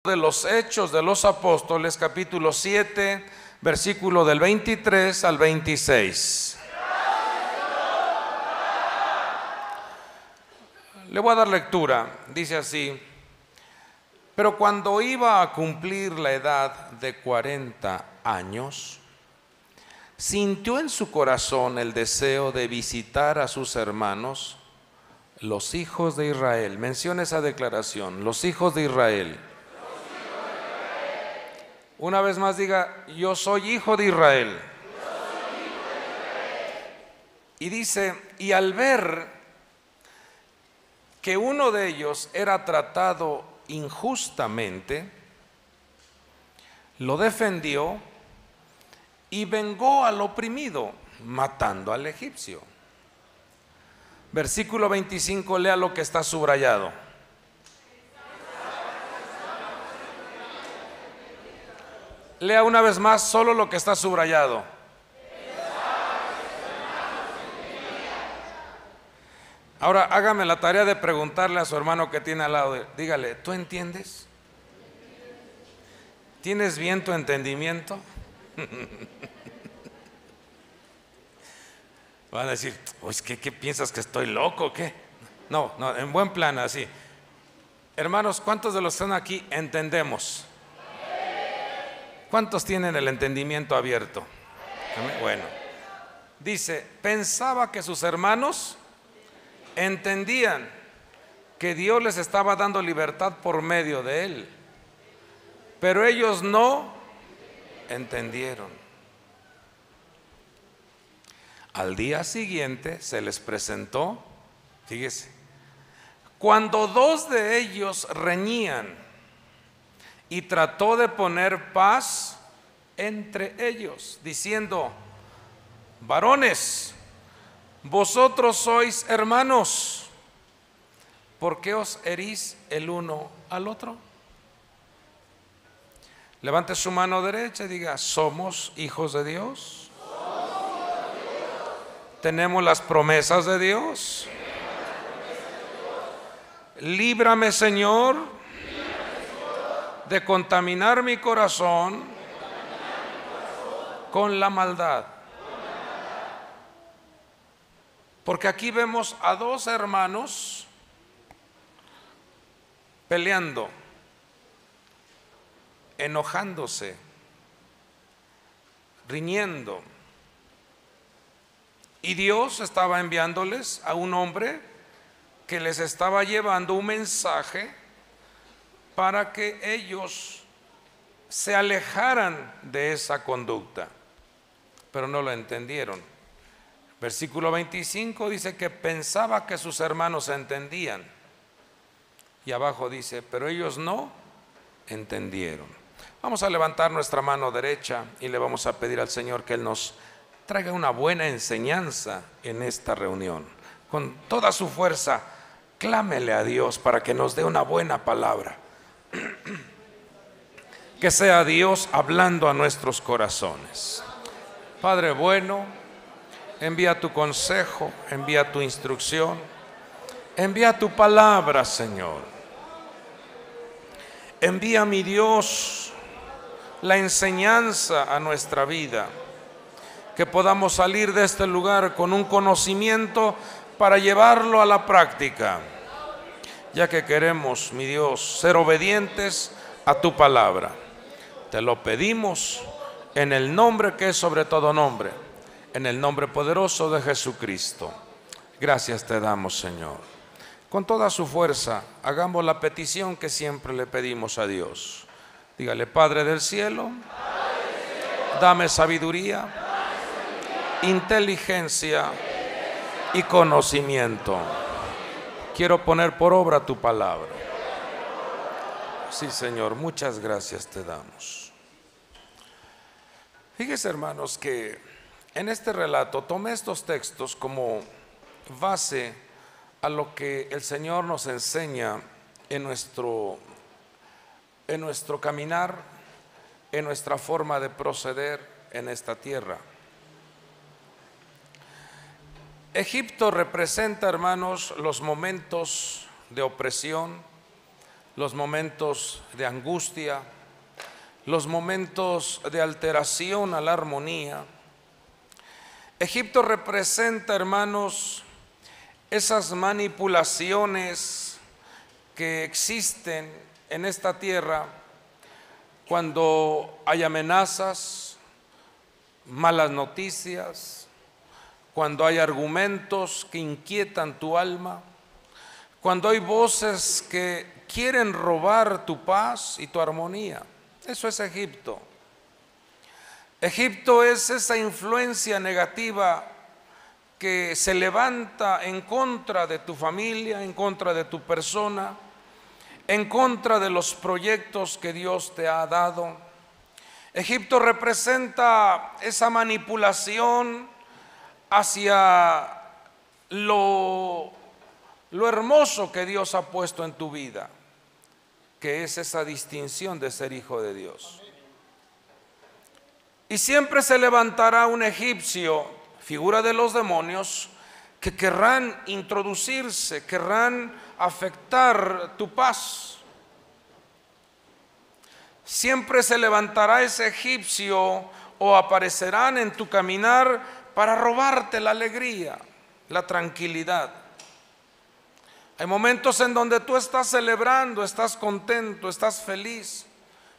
de los Hechos de los Apóstoles, capítulo 7, versículo del 23 al 26. Le voy a dar lectura. Dice así: pero cuando iba a cumplir la edad de 40 años, sintió en su corazón el deseo de visitar a sus hermanos, los hijos de Israel. Menciona esa declaración, los hijos de Israel. Una vez más diga: yo soy hijo de Israel. Y dice: y al ver que uno de ellos era tratado injustamente, lo defendió y vengó al oprimido, matando al egipcio. Versículo 25, lea lo que está subrayado. Lea una vez más solo lo que está subrayado. Ahora hágame la tarea de preguntarle a su hermano que tiene al lado. Dígale: ¿tú entiendes? ¿Tienes bien tu entendimiento? Van a decir: pues, ¿qué piensas, que estoy loco o qué? No, en buen plan, así. Hermanos, ¿cuántos de los que están aquí entendemos? ¿Cuántos tienen el entendimiento abierto? Bueno, dice: pensaba que sus hermanos entendían que Dios les estaba dando libertad por medio de él, pero ellos no entendieron. Al día siguiente se les presentó, fíjese, cuando dos de ellos reñían, y trató de poner paz entre ellos, diciendo: varones, vosotros sois hermanos, ¿por qué os herís el uno al otro? Levante su mano derecha y diga: somos hijos de Dios. Tenemos las promesas de Dios. Líbrame, Señor, de contaminar mi corazón con la maldad. Porque aquí vemos a dos hermanos peleando, enojándose, riñendo. Y Dios estaba enviándoles a un hombre que les estaba llevando un mensaje para que ellos se alejaran de esa conducta, pero no lo entendieron. Versículo 25 dice que pensaba que sus hermanos entendían, y abajo dice: pero ellos no entendieron. Vamos a levantar nuestra mano derecha y le vamos a pedir al Señor que Él nos traiga una buena enseñanza en esta reunión. Con toda su fuerza, clámele a Dios para que nos dé una buena palabra. Que sea Dios hablando a nuestros corazones. Padre bueno, envía tu consejo, envía tu instrucción, envía tu palabra, Señor. Envía, mi Dios, la enseñanza a nuestra vida, que podamos salir de este lugar con un conocimiento para llevarlo a la práctica, ya que queremos, mi Dios, ser obedientes a tu palabra. Te lo pedimos en el nombre que es sobre todo nombre, en el nombre poderoso de Jesucristo. Gracias te damos, Señor. Con toda su fuerza, hagamos la petición que siempre le pedimos a Dios. Dígale: Padre del cielo, dame sabiduría, inteligencia y conocimiento. Quiero poner por obra tu palabra. Sí, Señor, muchas gracias te damos. Fíjese, hermanos, que en este relato tomé estos textos como base a lo que el Señor nos enseña en nuestro caminar, en nuestra forma de proceder en esta tierra. Egipto representa, hermanos, los momentos de opresión, los momentos de angustia, los momentos de alteración a la armonía. Egipto representa, hermanos, esas manipulaciones que existen en esta tierra cuando hay amenazas, malas noticias, cuando hay argumentos que inquietan tu alma, cuando hay voces que quieren robar tu paz y tu armonía. Eso es Egipto. Egipto es esa influencia negativa que se levanta en contra de tu familia, en contra de tu persona, en contra de los proyectos que Dios te ha dado. Egipto representa esa manipulación hacia lo hermoso que Dios ha puesto en tu vida, que es esa distinción de ser hijo de Dios. Y siempre se levantará un egipcio, figura de los demonios, que querrán introducirse, querrán afectar tu paz. Siempre se levantará ese egipcio o aparecerán en tu caminar para robarte la alegría, la tranquilidad. Hay momentos en donde tú estás celebrando, estás contento, estás feliz,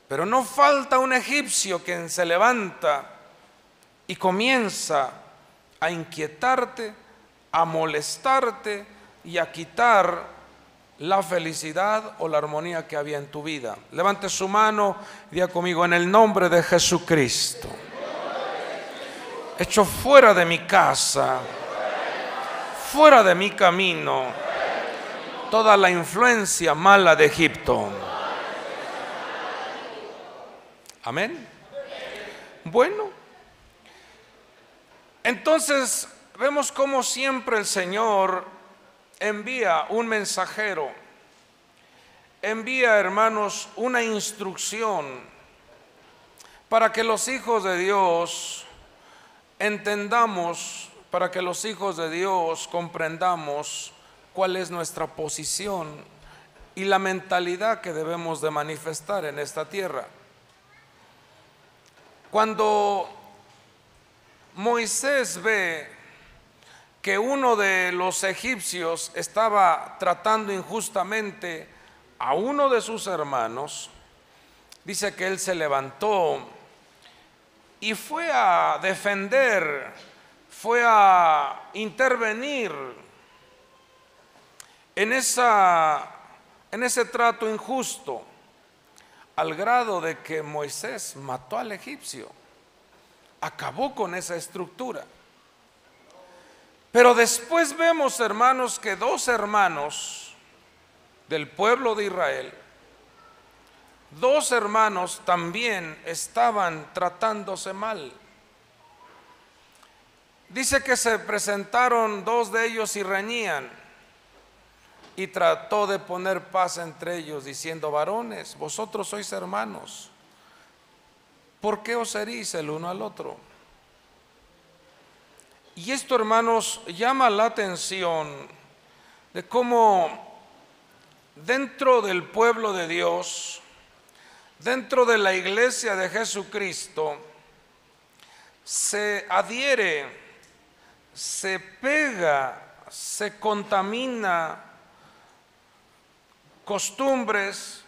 pero no falta un egipcio que se levanta y comienza a inquietarte, a molestarte y a quitar la felicidad o la armonía que había en tu vida. Levante su mano y diga conmigo: en el nombre de Jesucristo, echo fuera de mi casa, fuera de mi camino, toda la influencia mala de Egipto. Amén. Bueno, entonces vemos cómo siempre el Señor envía un mensajero, envía, hermanos, una instrucción para que los hijos de Dios entendamos, para que los hijos de Dios comprendamos cuál es nuestra posición y la mentalidad que debemos de manifestar en esta tierra. Cuando Moisés ve que uno de los egipcios estaba tratando injustamente a uno de sus hermanos, dice que él se levantó y fue a defender, fue a intervenir en ese trato injusto, al grado de que Moisés mató al egipcio, acabó con esa estructura. Pero después vemos, hermanos, que dos hermanos del pueblo de Israel, dos hermanos también estaban tratándose mal. Dice que se presentaron dos de ellos y reñían, y trató de poner paz entre ellos, diciendo: varones, vosotros sois hermanos, ¿por qué os herís el uno al otro? Y esto, hermanos, llama la atención de cómo dentro del pueblo de Dios, dentro de la iglesia de Jesucristo, se adhiere, se pega, se contamina costumbres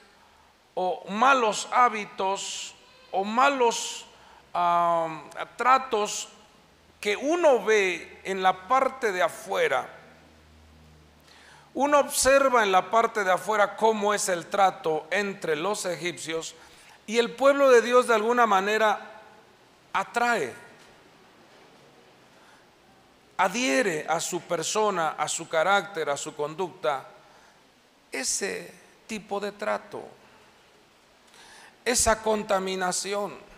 o malos hábitos o malos tratos que uno ve en la parte de afuera. Uno observa en la parte de afuera cómo es el trato entre los egipcios, y el pueblo de Dios de alguna manera atrae, adhiere a su persona, a su carácter, a su conducta, ese tipo de trato, esa contaminación.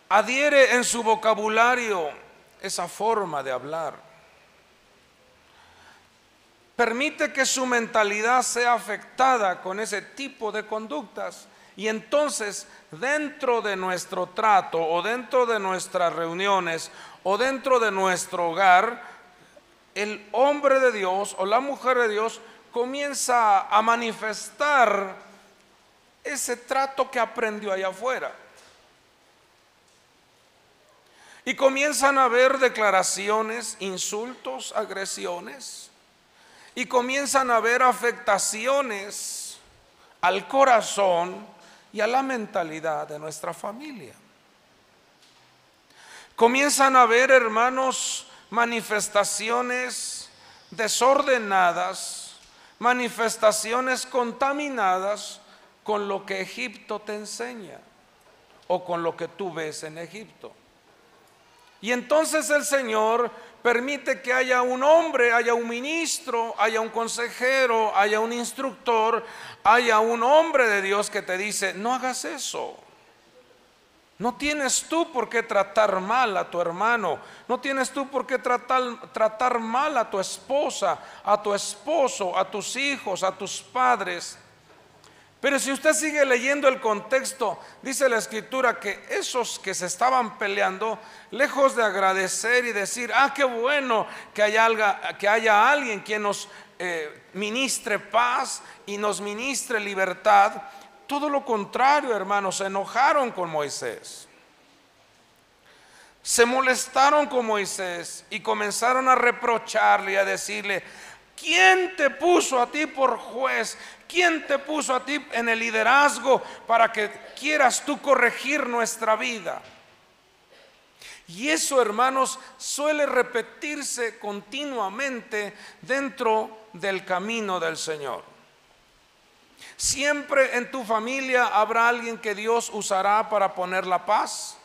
Adhiere en su vocabulario esa forma de hablar. Permite que su mentalidad sea afectada con ese tipo de conductas. Y entonces, dentro de nuestro trato o dentro de nuestras reuniones o dentro de nuestro hogar, el hombre de Dios o la mujer de Dios comienza a manifestar ese trato que aprendió allá afuera. Y comienzan a haber declaraciones, insultos, agresiones. Y comienzan a haber afectaciones al corazón y a la mentalidad de nuestra familia. Comienzan a haber, hermanos, manifestaciones desordenadas, manifestaciones contaminadas con lo que Egipto te enseña o con lo que tú ves en Egipto. Y entonces el Señor permite que haya un hombre, haya un ministro, haya un consejero, haya un instructor, haya un hombre de Dios que te dice: no hagas eso. No tienes tú por qué tratar mal a tu hermano, no tienes tú por qué tratar mal a tu esposa, a tu esposo, a tus hijos, a tus padres. Pero si usted sigue leyendo el contexto, dice la Escritura que esos que se estaban peleando, lejos de agradecer y decir: ah, qué bueno que haya alguien quien nos ministre paz y nos ministre libertad, todo lo contrario, hermanos, se enojaron con Moisés. Se molestaron con Moisés y comenzaron a reprocharle y a decirle: ¿quién te puso a ti por juez? ¿Quién te puso a ti en el liderazgo para que quieras tú corregir nuestra vida? Y eso, hermanos, suele repetirse continuamente dentro del camino del Señor. Siempre en tu familia habrá alguien que Dios usará para poner la paz,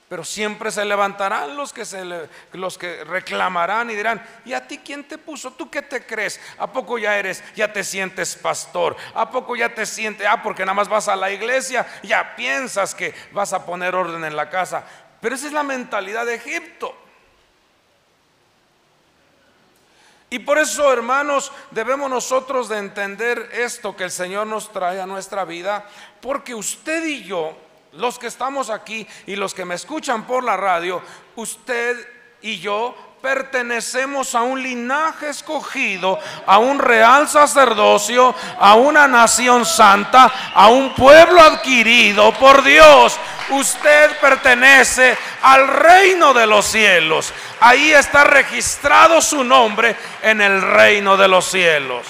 pero siempre se levantarán los que reclamarán y dirán: ¿y a ti quién te puso? ¿Tú qué te crees? ¿A poco ya te sientes pastor? ¿A poco ya te sientes, porque nada más vas a la iglesia, ya piensas que vas a poner orden en la casa? Pero esa es la mentalidad de Egipto. Y por eso, hermanos, debemos nosotros de entender esto que el Señor nos trae a nuestra vida, porque usted y yo, los que estamos aquí y los que me escuchan por la radio, usted y yo pertenecemos a un linaje escogido, a un real sacerdocio, a una nación santa, a un pueblo adquirido por Dios. Usted pertenece al reino de los cielos. Ahí está registrado su nombre en el reino de los cielos.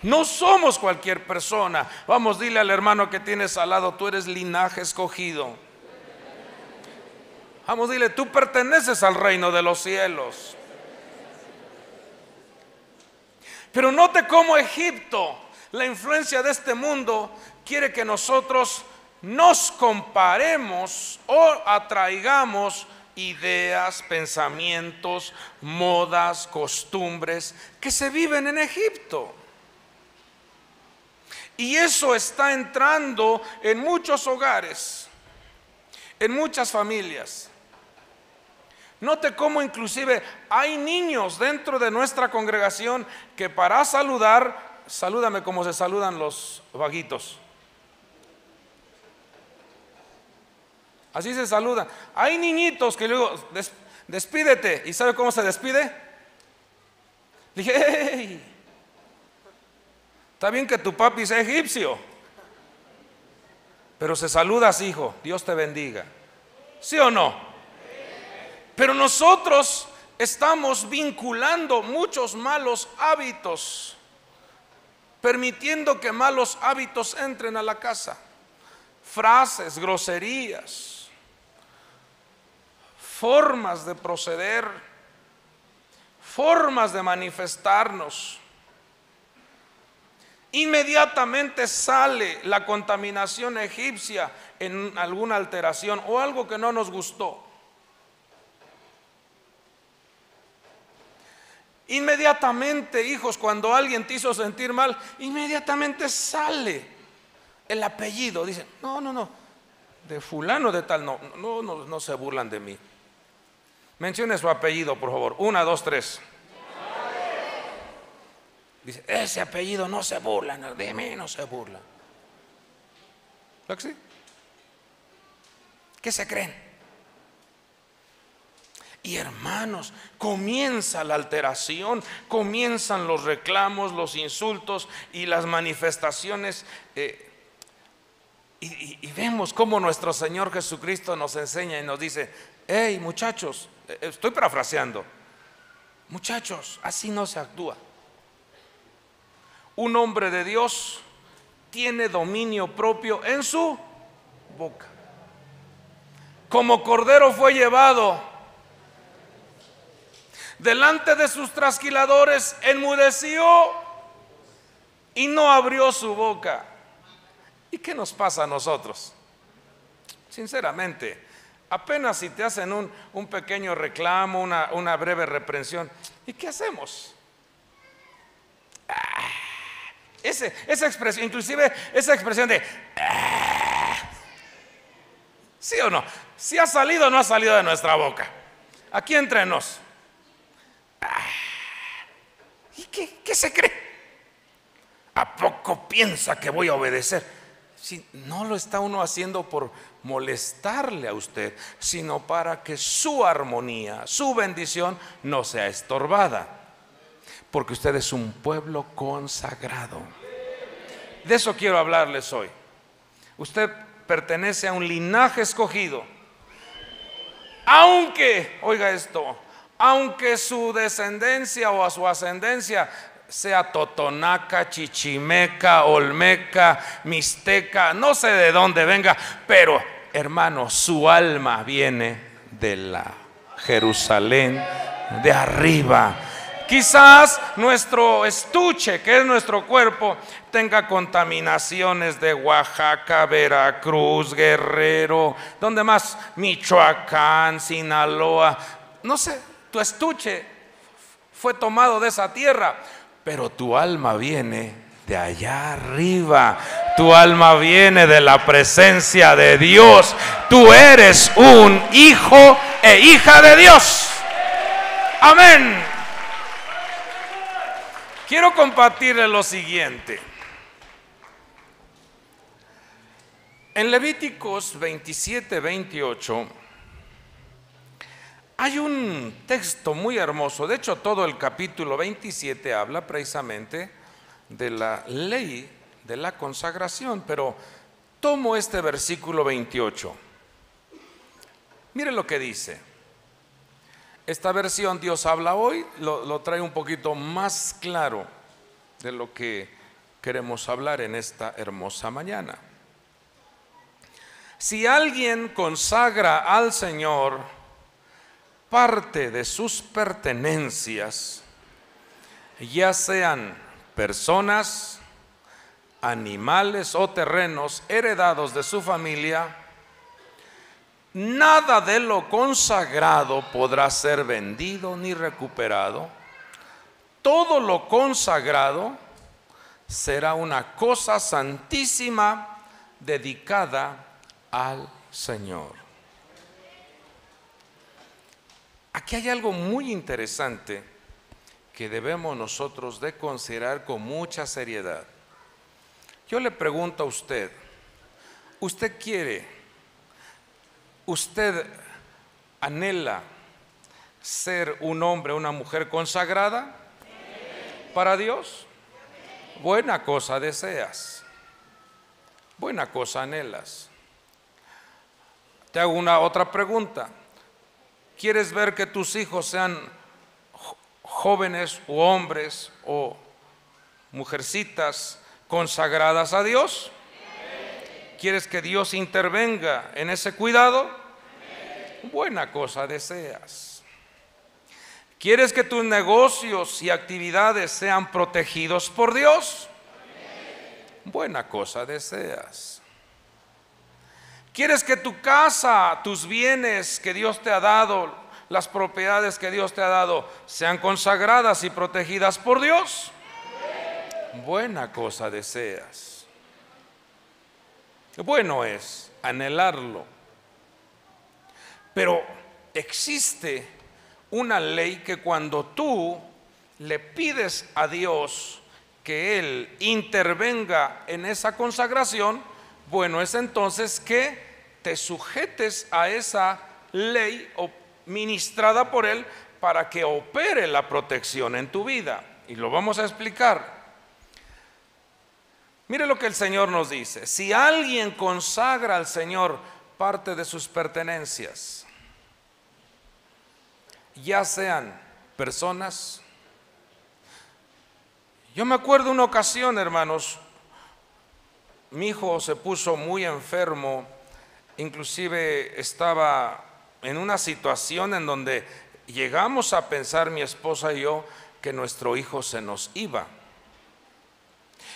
No somos cualquier persona. Vamos, dile al hermano que tienes al lado: tú eres linaje escogido. Vamos, dile: tú perteneces al reino de los cielos. Pero note cómo Egipto, la influencia de este mundo, quiere que nosotros nos comparemos o atraigamos ideas, pensamientos, modas, costumbres que se viven en Egipto. Y eso está entrando en muchos hogares, en muchas familias. Note cómo inclusive hay niños dentro de nuestra congregación que para saludar, salúdame como se saludan los vaguitos. Así se saludan. Hay niñitos que luego despídete. ¿Y sabe cómo se despide? Dije: hey, está bien que tu papi sea egipcio, pero se saluda así: hijo, Dios te bendiga. ¿Sí o no? Pero nosotros estamos vinculando muchos malos hábitos, permitiendo que malos hábitos entren a la casa. Frases, groserías, formas de proceder, formas de manifestarnos. Inmediatamente sale la contaminación egipcia en alguna alteración o algo que no nos gustó. Inmediatamente, hijos, cuando alguien te hizo sentir mal, inmediatamente sale el apellido. Dicen: no, de fulano de tal, no se burlan de mí. Mencione su apellido, por favor. 1, 2, 3. Dice: ese apellido no se burla, de mí no se burla. ¿Lo que sí? ¿Qué se creen? Y hermanos, comienza la alteración, comienzan los reclamos, los insultos y las manifestaciones. Y vemos cómo nuestro Señor Jesucristo nos enseña y nos dice: hey muchachos, estoy parafraseando, muchachos, así no se actúa. Un hombre de Dios tiene dominio propio en su boca. Como cordero fue llevado delante de sus trasquiladores, enmudeció y no abrió su boca. ¿Y qué nos pasa a nosotros? Sinceramente, apenas si te hacen un pequeño reclamo, una breve reprensión, ¿y qué hacemos? Esa expresión, inclusive esa expresión de ¿sí o no? Si ha salido o no ha salido de nuestra boca. Aquí entre nos. ¿Y qué se cree? ¿A poco piensa que voy a obedecer? Si no lo está uno haciendo por molestarle a usted, sino para que su armonía, su bendición no sea estorbada. Porque usted es un pueblo consagrado. De eso quiero hablarles hoy. Usted pertenece a un linaje escogido. Aunque, oiga esto, aunque su descendencia o a su ascendencia sea totonaca, chichimeca, olmeca, mixteca, no sé de dónde venga, pero hermano, su alma viene de la Jerusalén de arriba. Quizás nuestro estuche, que es nuestro cuerpo, tenga contaminaciones de Oaxaca, Veracruz, Guerrero, ¿dónde más? Michoacán, Sinaloa, no sé, tu estuche fue tomado de esa tierra, pero tu alma viene de allá arriba. Tu alma viene de la presencia de Dios. Tú eres un hijo e hija de Dios. Amén. Quiero compartirles lo siguiente. En Levíticos 27-28 hay un texto muy hermoso. De hecho, todo el capítulo 27 habla precisamente de la ley de la consagración, pero tomo este versículo 28. Mire lo que dice. Esta versión Dios habla hoy lo trae un poquito más claro de lo que queremos hablar en esta hermosa mañana. Si alguien consagra al Señor parte de sus pertenencias, ya sean personas, animales o terrenos heredados de su familia, nada de lo consagrado podrá ser vendido ni recuperado. Todo lo consagrado será una cosa santísima dedicada al Señor. Aquí hay algo muy interesante que debemos nosotros de considerar con mucha seriedad. Yo le pregunto a usted, ¿usted anhela ser un hombre, una mujer consagrada para Dios? Buena cosa deseas, buena cosa anhelas. Te hago una otra pregunta. ¿Quieres ver que tus hijos sean jóvenes o hombres o mujercitas consagradas a Dios? ¿Quieres que Dios intervenga en ese cuidado? Buena cosa deseas. ¿Quieres que tus negocios y actividades sean protegidos por Dios? Buena cosa deseas. ¿Quieres que tu casa, tus bienes que Dios te ha dado, las propiedades que Dios te ha dado, sean consagradas y protegidas por Dios? Buena cosa deseas. Bueno es anhelarlo. Pero existe una ley que cuando tú le pides a Dios que Él intervenga en esa consagración, bueno es entonces que te sujetes a esa ley o ministrada por Él para que opere la protección en tu vida. Y lo vamos a explicar. Mire lo que el Señor nos dice: si alguien consagra al Señor parte de sus pertenencias, ya sean personas. Yo me acuerdo una ocasión, hermanos, mi hijo se puso muy enfermo, inclusive estaba en una situación en donde llegamos a pensar, mi esposa y yo, que nuestro hijo se nos iba.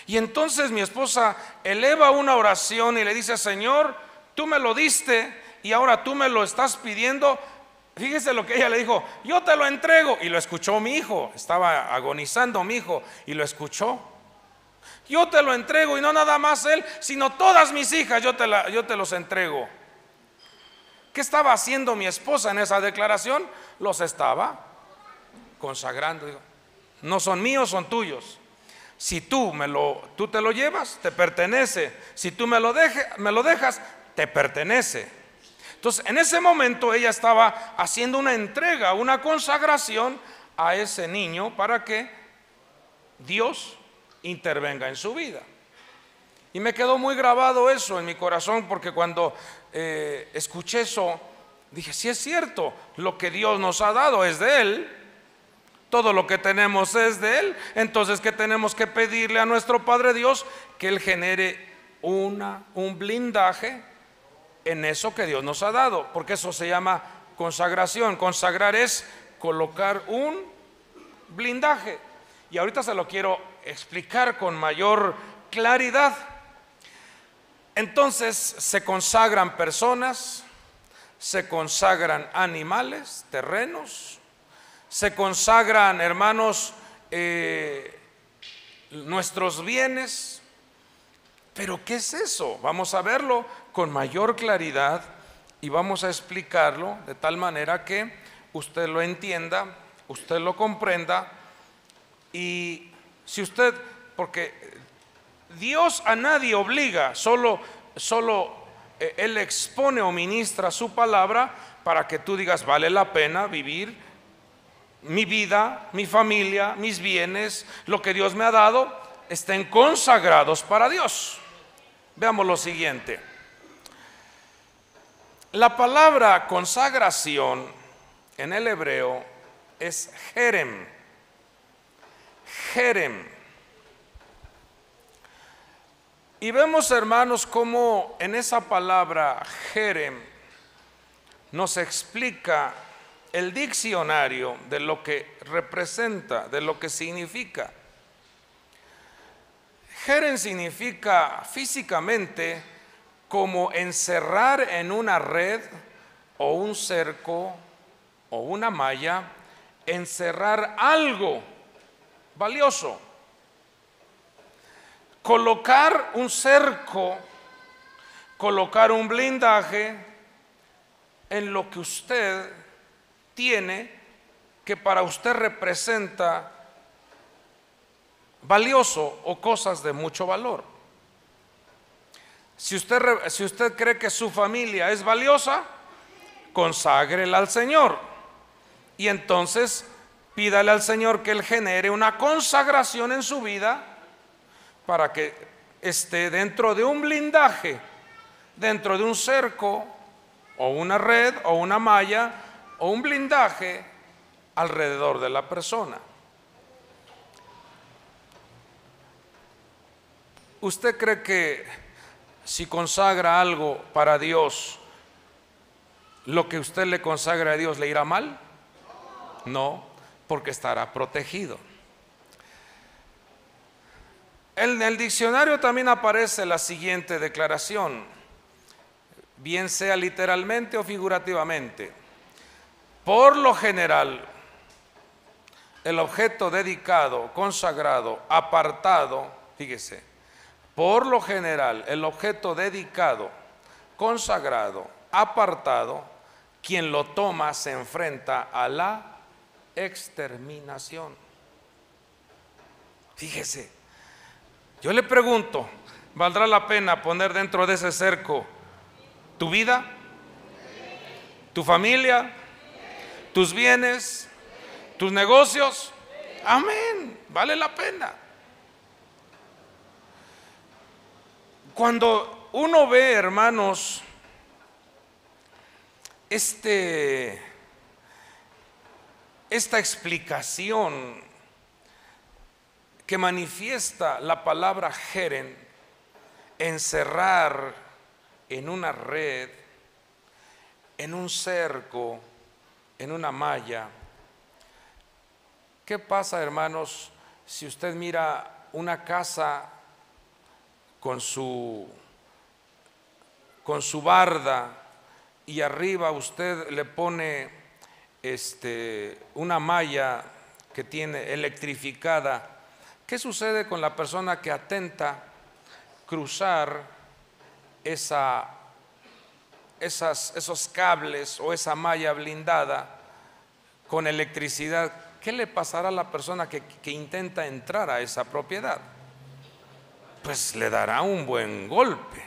Y entonces mi esposa eleva una oración y le dice: Señor, tú me lo diste y ahora tú me lo estás pidiendo. Fíjese lo que ella le dijo: yo te lo entrego. Y lo escuchó mi hijo, estaba agonizando mi hijo y lo escuchó. Yo te lo entrego, y no nada más él, sino todas mis hijas, yo te los entrego. ¿Qué estaba haciendo mi esposa en esa declaración? Los estaba consagrando. Digo, no son míos, son tuyos. Si tú te lo llevas, te pertenece. Si tú me lo dejas, te pertenece. Entonces, en ese momento ella estaba haciendo una entrega, una consagración a ese niño para que Dios intervenga en su vida. Y me quedó muy grabado eso en mi corazón, porque cuando escuché eso, dije: sí, es cierto, lo que Dios nos ha dado es de Él. Todo lo que tenemos es de Él. Entonces, ¿qué tenemos que pedirle a nuestro Padre Dios? Que Él genere un blindaje en eso que Dios nos ha dado, porque eso se llama consagración. Consagrar es colocar un blindaje, y ahorita se lo quiero explicar con mayor claridad. Entonces, se consagran personas, se consagran animales, terrenos, se consagran, hermanos, nuestros bienes. Pero ¿qué es eso? Vamos a verlo con mayor claridad y vamos a explicarlo de tal manera que usted lo entienda, usted lo comprenda. Y si usted, porque Dios a nadie obliga, solo Él expone o ministra su palabra para que tú digas: vale la pena vivir mi vida, mi familia, mis bienes, lo que Dios me ha dado, estén consagrados para Dios. Veamos lo siguiente. La palabra consagración en el hebreo es jerem. Jerem. Y vemos, hermanos, cómo en esa palabra jerem nos explica el diccionario de lo que representa, de lo que significa. Jerem significa físicamente como encerrar en una red o un cerco o una malla, encerrar algo valioso. Colocar un cerco, colocar un blindaje en lo que usted tiene, que para usted representa valioso o cosas de mucho valor. Si usted cree que su familia es valiosa, conságrela al Señor, y entonces pídale al Señor que Él genere una consagración en su vida para que esté dentro de un blindaje, dentro de un cerco o una red o una malla o un blindaje alrededor de la persona. ¿Usted cree que si consagra algo para Dios, lo que usted le consagra a Dios le irá mal? No, porque estará protegido. En el diccionario también aparece la siguiente declaración, bien sea literalmente o figurativamente. Por lo general, el objeto dedicado, consagrado, apartado, fíjese, por lo general, el objeto dedicado, consagrado, apartado, quien lo toma se enfrenta a la exterminación. Fíjese, yo le pregunto, ¿valdrá la pena poner dentro de ese cerco tu vida, tu familia, tus bienes, tus negocios. Amén, vale la pena. Cuando uno ve, hermanos, esta explicación que manifiesta la palabra jeren, encerrar en una red, en un cerco, en una malla. ¿Qué pasa, hermanos, si usted mira una casa con su barda y arriba usted le pone una malla que tiene electrificada? ¿Qué sucede con la persona que atenta cruzar esos cables o esa malla blindada con electricidad? ¿Qué le pasará a la persona que intenta entrar a esa propiedad? Pues le dará un buen golpe,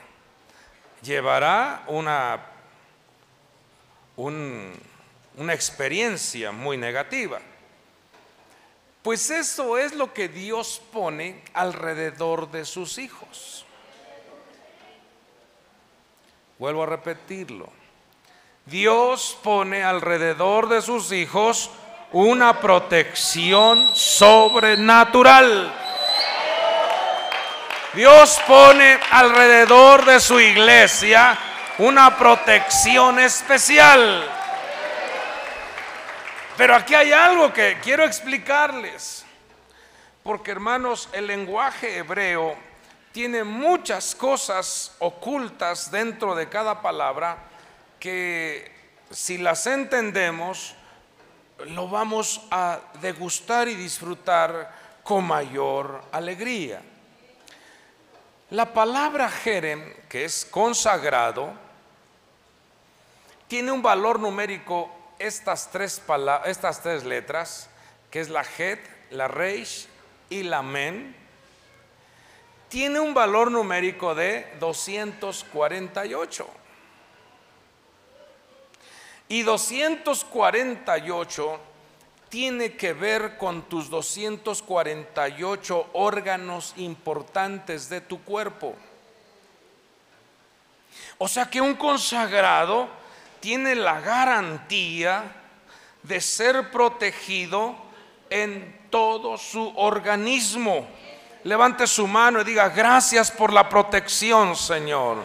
llevará una experiencia muy negativa. Pues eso es lo que Dios pone alrededor de sus hijos. Vuelvo a repetirlo. Dios pone alrededor de sus hijos una protección sobrenatural. Dios pone alrededor de su iglesia una protección especial. Pero aquí hay algo que quiero explicarles, porque, hermanos, el lenguaje hebreo tiene muchas cosas ocultas dentro de cada palabra que, si las entendemos, lo vamos a degustar y disfrutar con mayor alegría. La palabra jerem, que es consagrado, tiene un valor numérico. Estas tres letras, que es la Het, la Reish y la Men, tiene un valor numérico de 248. Y 248 tiene que ver con tus 248 órganos importantes de tu cuerpo. O sea que un consagrado tiene la garantía de ser protegido en todo su organismo. Levante su mano y diga: gracias por la protección, Señor.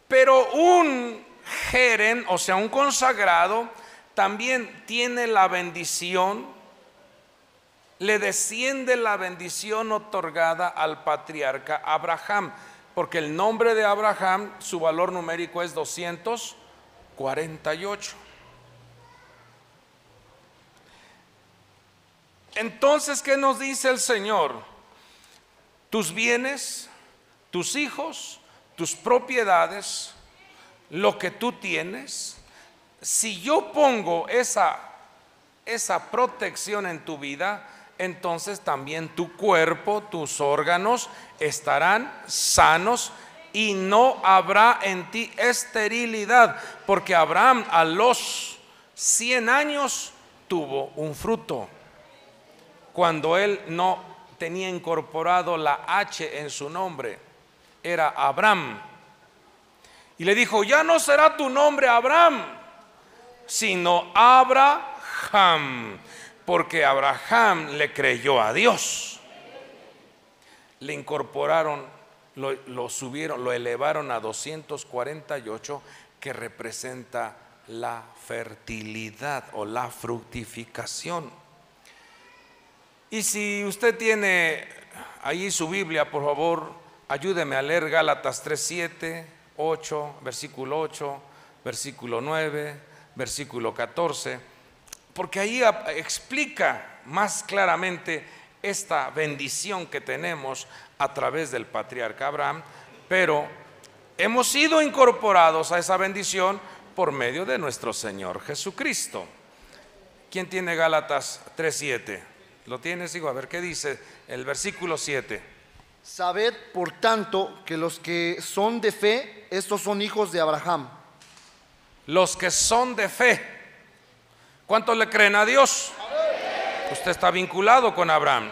Pero un jeren, o sea, un consagrado, también tiene la bendición, le desciende la bendición otorgada al patriarca Abraham. Porque el nombre de Abraham, su valor numérico es 248. Entonces, ¿qué nos dice el Señor? Tus bienes, tus hijos, tus propiedades, lo que tú tienes, si yo pongo esa protección en tu vida, entonces también tu cuerpo, tus órganos estarán sanos y no habrá en ti esterilidad, porque Abraham a los 100 años tuvo un fruto, cuando él no tenía incorporado la H en su nombre, era Abram, y le dijo: ya no será tu nombre Abraham, sino Abraham, porque Abraham le creyó a Dios. Le incorporaron, lo subieron, lo elevaron a 248, que representa la fertilidad o la fructificación. Y si usted tiene ahí su Biblia, por favor, ayúdeme a leer Gálatas 3:7, 8, versículo 8, versículo 9, versículo 14. Porque ahí explica más claramente esta bendición que tenemos a través del patriarca Abraham, pero hemos sido incorporados a esa bendición por medio de nuestro Señor Jesucristo. ¿Quién tiene Gálatas 3:7? ¿Lo tienes, hijo? A ver, ¿qué dice el versículo 7? Sabed, por tanto, que los que son de fe, estos son hijos de Abraham. los que son de fe. ¿Cuántos le creen a Dios? Usted está vinculado con Abraham.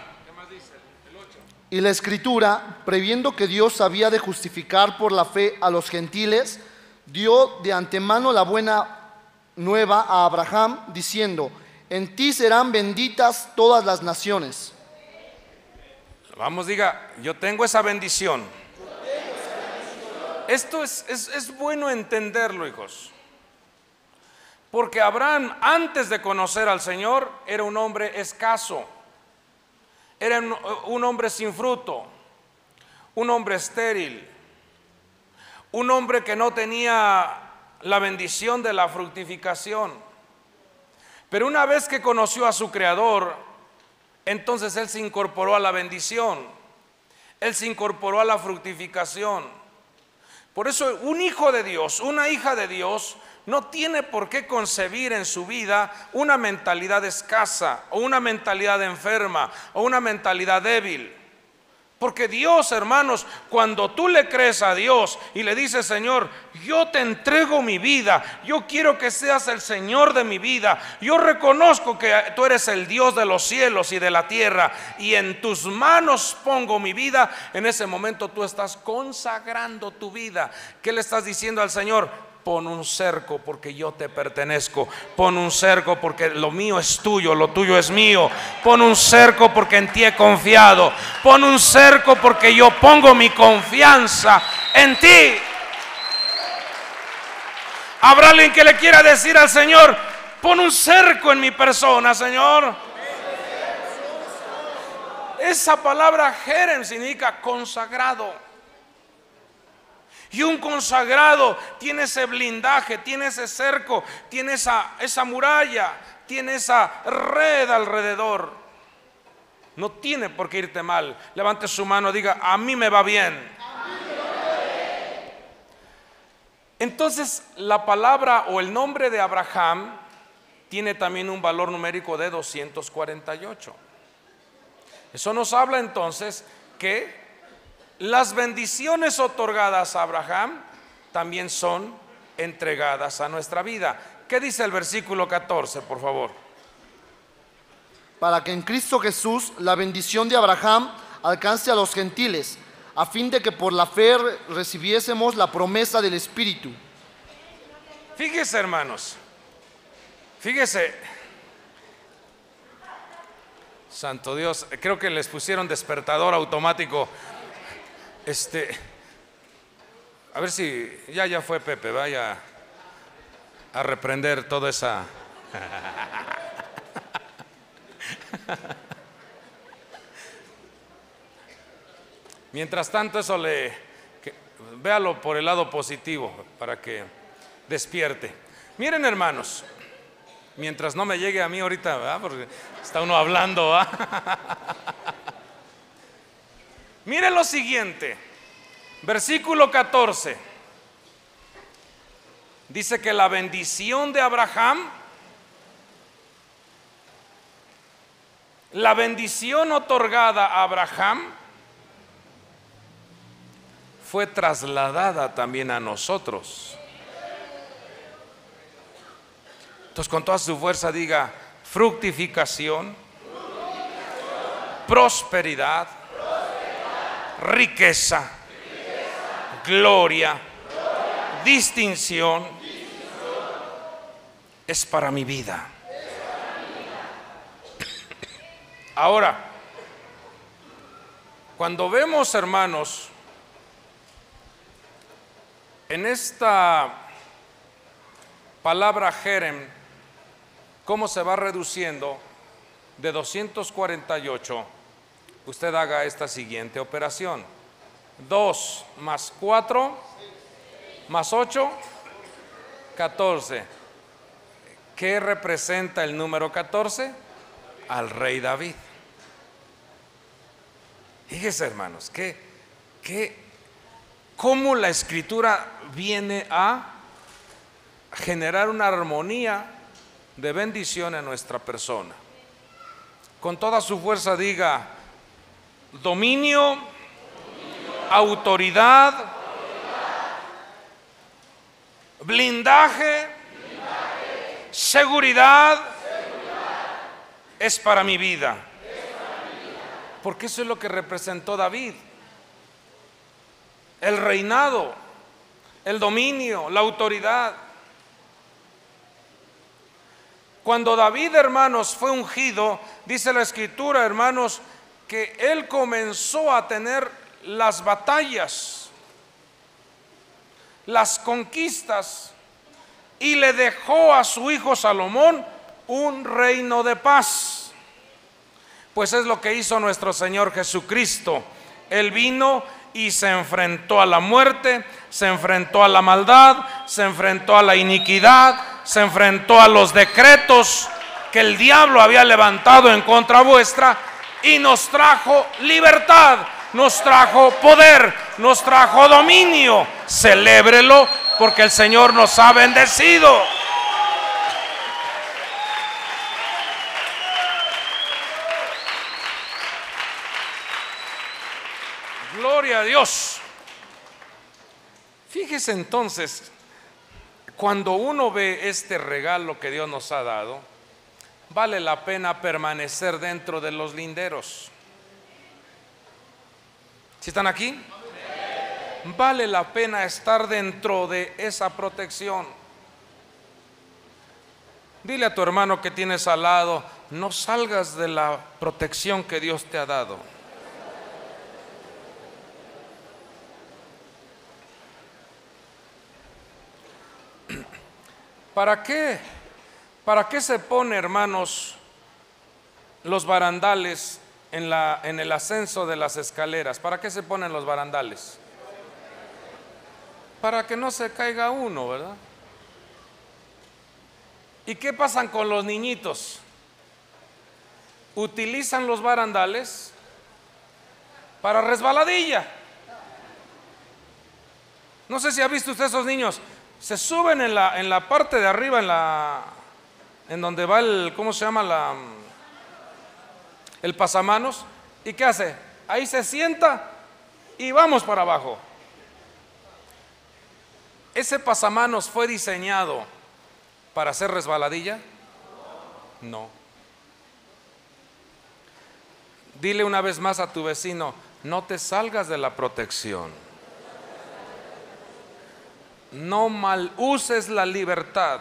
Y la Escritura, previendo que Dios había de justificar por la fe a los gentiles, dio de antemano la buena nueva a Abraham, diciendo: en ti serán benditas todas las naciones. Vamos, diga, yo tengo esa bendición. Esto es bueno entenderlo, hijos. Porque Abraham, antes de conocer al Señor, era un hombre escaso. Era un hombre sin fruto, un hombre estéril, un hombre que no tenía la bendición de la fructificación. Pero una vez que conoció a su Creador, entonces él se incorporó a la bendición, él se incorporó a la fructificación. Por eso un hijo de Dios, una hija de Dios, no tiene por qué concebir en su vida una mentalidad escasa, o una mentalidad enferma, o una mentalidad débil. Porque Dios, hermanos, cuando tú le crees a Dios y le dices: Señor, yo te entrego mi vida, yo quiero que seas el Señor de mi vida, yo reconozco que tú eres el Dios de los cielos y de la tierra, y en tus manos pongo mi vida. En ese momento tú estás consagrando tu vida. ¿Qué le estás diciendo al Señor? Pon un cerco porque yo te pertenezco. Pon un cerco porque lo mío es tuyo, lo tuyo es mío. Pon un cerco porque en ti he confiado. Pon un cerco porque yo pongo mi confianza en ti. ¿Habrá alguien que le quiera decir al Señor: pon un cerco en mi persona, Señor? Esa palabra jerem significa consagrado. Y un consagrado tiene ese blindaje, tiene ese cerco, tiene esa muralla, tiene esa red alrededor. No tiene por qué irte mal. Levante su mano, diga: a mí me va bien. Entonces la palabra o el nombre de Abraham tiene también un valor numérico de 248. Eso nos habla entonces que las bendiciones otorgadas a Abraham también son entregadas a nuestra vida. ¿Qué dice el versículo 14, por favor? Para que en Cristo Jesús la bendición de Abraham alcance a los gentiles, a fin de que por la fe recibiésemos la promesa del Espíritu. Fíjese, hermanos, fíjese. Santo Dios, creo que les pusieron despertador automático. A ver si ya fue Pepe, vaya a reprender toda esa. Mientras tanto, eso véalo por el lado positivo para que despierte. Miren, hermanos, mientras no me llegue a mí ahorita, ¿verdad? Porque está uno hablando, ¿verdad? Miren lo siguiente, versículo 14. Dice que la bendición de Abraham, la bendición otorgada a Abraham, fue trasladada también a nosotros. Entonces, con toda su fuerza diga: fructificación, prosperidad, riqueza, gloria, distinción, es para mi vida. Ahora, cuando vemos, hermanos, en esta palabra jerem, cómo se va reduciendo de 248, usted haga esta siguiente operación: 2 más 4 más 8, 14. ¿Qué representa el número 14? Al rey David. Fíjese, hermanos, cómo la Escritura viene a generar una armonía de bendición en nuestra persona. Con toda su fuerza diga: dominio, autoridad, blindaje, seguridad es para mi vida. Porque eso es lo que representó David. El reinado, el dominio, la autoridad. Cuando David, hermanos, fue ungido, dice la Escritura, hermanos, que él comenzó a tener las batallas, las conquistas, y le dejó a su hijo Salomón un reino de paz. Pues es lo que hizo nuestro Señor Jesucristo. Él vino y se enfrentó a la muerte, se enfrentó a la maldad, se enfrentó a la iniquidad, se enfrentó a los decretos que el diablo había levantado en contra vuestra, y nos trajo libertad, nos trajo poder, nos trajo dominio. Celébrelo, porque el Señor nos ha bendecido. Gloria a Dios. Fíjese entonces, cuando uno ve este regalo que Dios nos ha dado, vale la pena permanecer dentro de los linderos. ¿Sí están aquí? Vale la pena estar dentro de esa protección. Dile a tu hermano que tienes al lado, no salgas de la protección que Dios te ha dado. ¿Para qué? ¿Para qué se pone, hermanos, los barandales en el ascenso de las escaleras? ¿Para qué se ponen los barandales? Para que no se caiga uno, ¿verdad? ¿Y qué pasan con los niñitos? Utilizan los barandales para resbaladilla. No sé si ha visto usted esos niños. Se suben en la parte de arriba, en donde va el, ¿cómo se llama? El pasamanos. ¿Y qué hace? Ahí se sienta y vamos para abajo. ¿Ese pasamanos fue diseñado para hacer resbaladilla? No. Dile una vez más a tu vecino, no te salgas de la protección. No mal uses la libertad.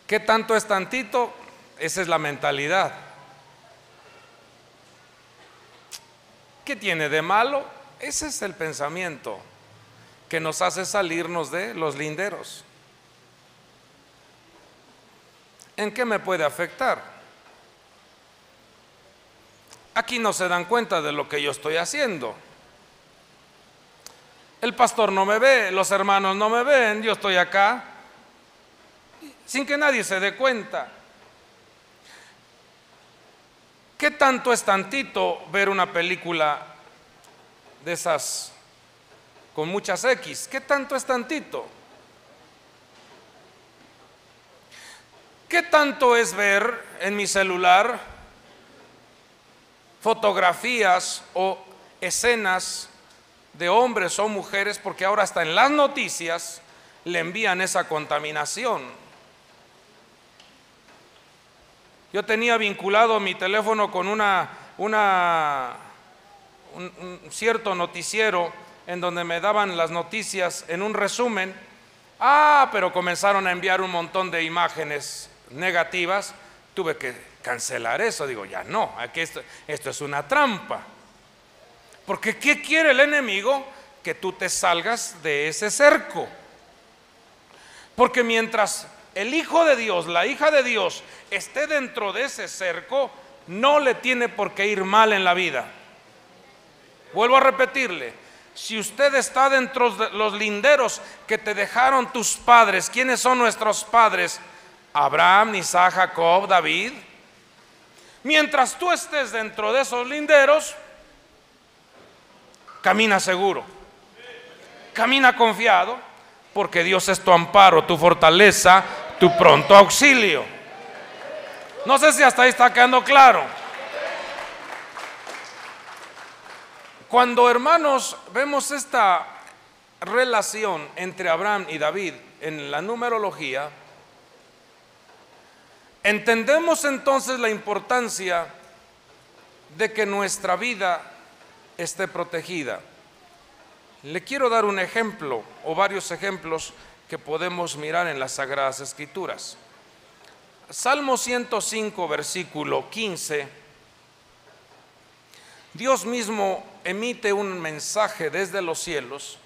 ¿Qué tanto es tantito? Esa es la mentalidad. ¿Qué tiene de malo? Ese es el pensamiento que nos hace salirnos de los linderos. ¿En qué me puede afectar? Aquí no se dan cuenta de lo que yo estoy haciendo. El pastor no me ve, los hermanos no me ven, yo estoy acá sin que nadie se dé cuenta. ¿Qué tanto es tantito ver una película de esas con muchas X? ¿Qué tanto es tantito? ¿Qué tanto es ver en mi celular fotografías o escenas de hombres o mujeres? Porque ahora hasta en las noticias le envían esa contaminación. Yo tenía vinculado mi teléfono con un cierto noticiero en donde me daban las noticias en un resumen. Pero comenzaron a enviar un montón de imágenes negativas. Tuve que cancelar eso. Digo, ya no, aquí esto es una trampa. Porque ¿qué quiere el enemigo? Que tú te salgas de ese cerco. Porque mientras el hijo de Dios, la hija de Dios esté dentro de ese cerco, no le tiene por qué ir mal en la vida. Vuelvo a repetirle, si usted está dentro de los linderos que te dejaron tus padres, ¿quiénes son nuestros padres? Abraham, Isaac, Jacob, David. Mientras tú estés dentro de esos linderos, camina seguro, camina confiado, porque Dios es tu amparo, tu fortaleza, tu pronto auxilio. No sé si hasta ahí está quedando claro. Cuando, hermanos, vemos relación entre Abraham y David en la numerología, entendemos entonces la importancia de que nuestra vida esté protegida. Le quiero dar un ejemplo o varios ejemplos que podemos mirar en las Sagradas Escrituras. Salmo 105, versículo 15. Dios mismo emite un mensaje desde los cielos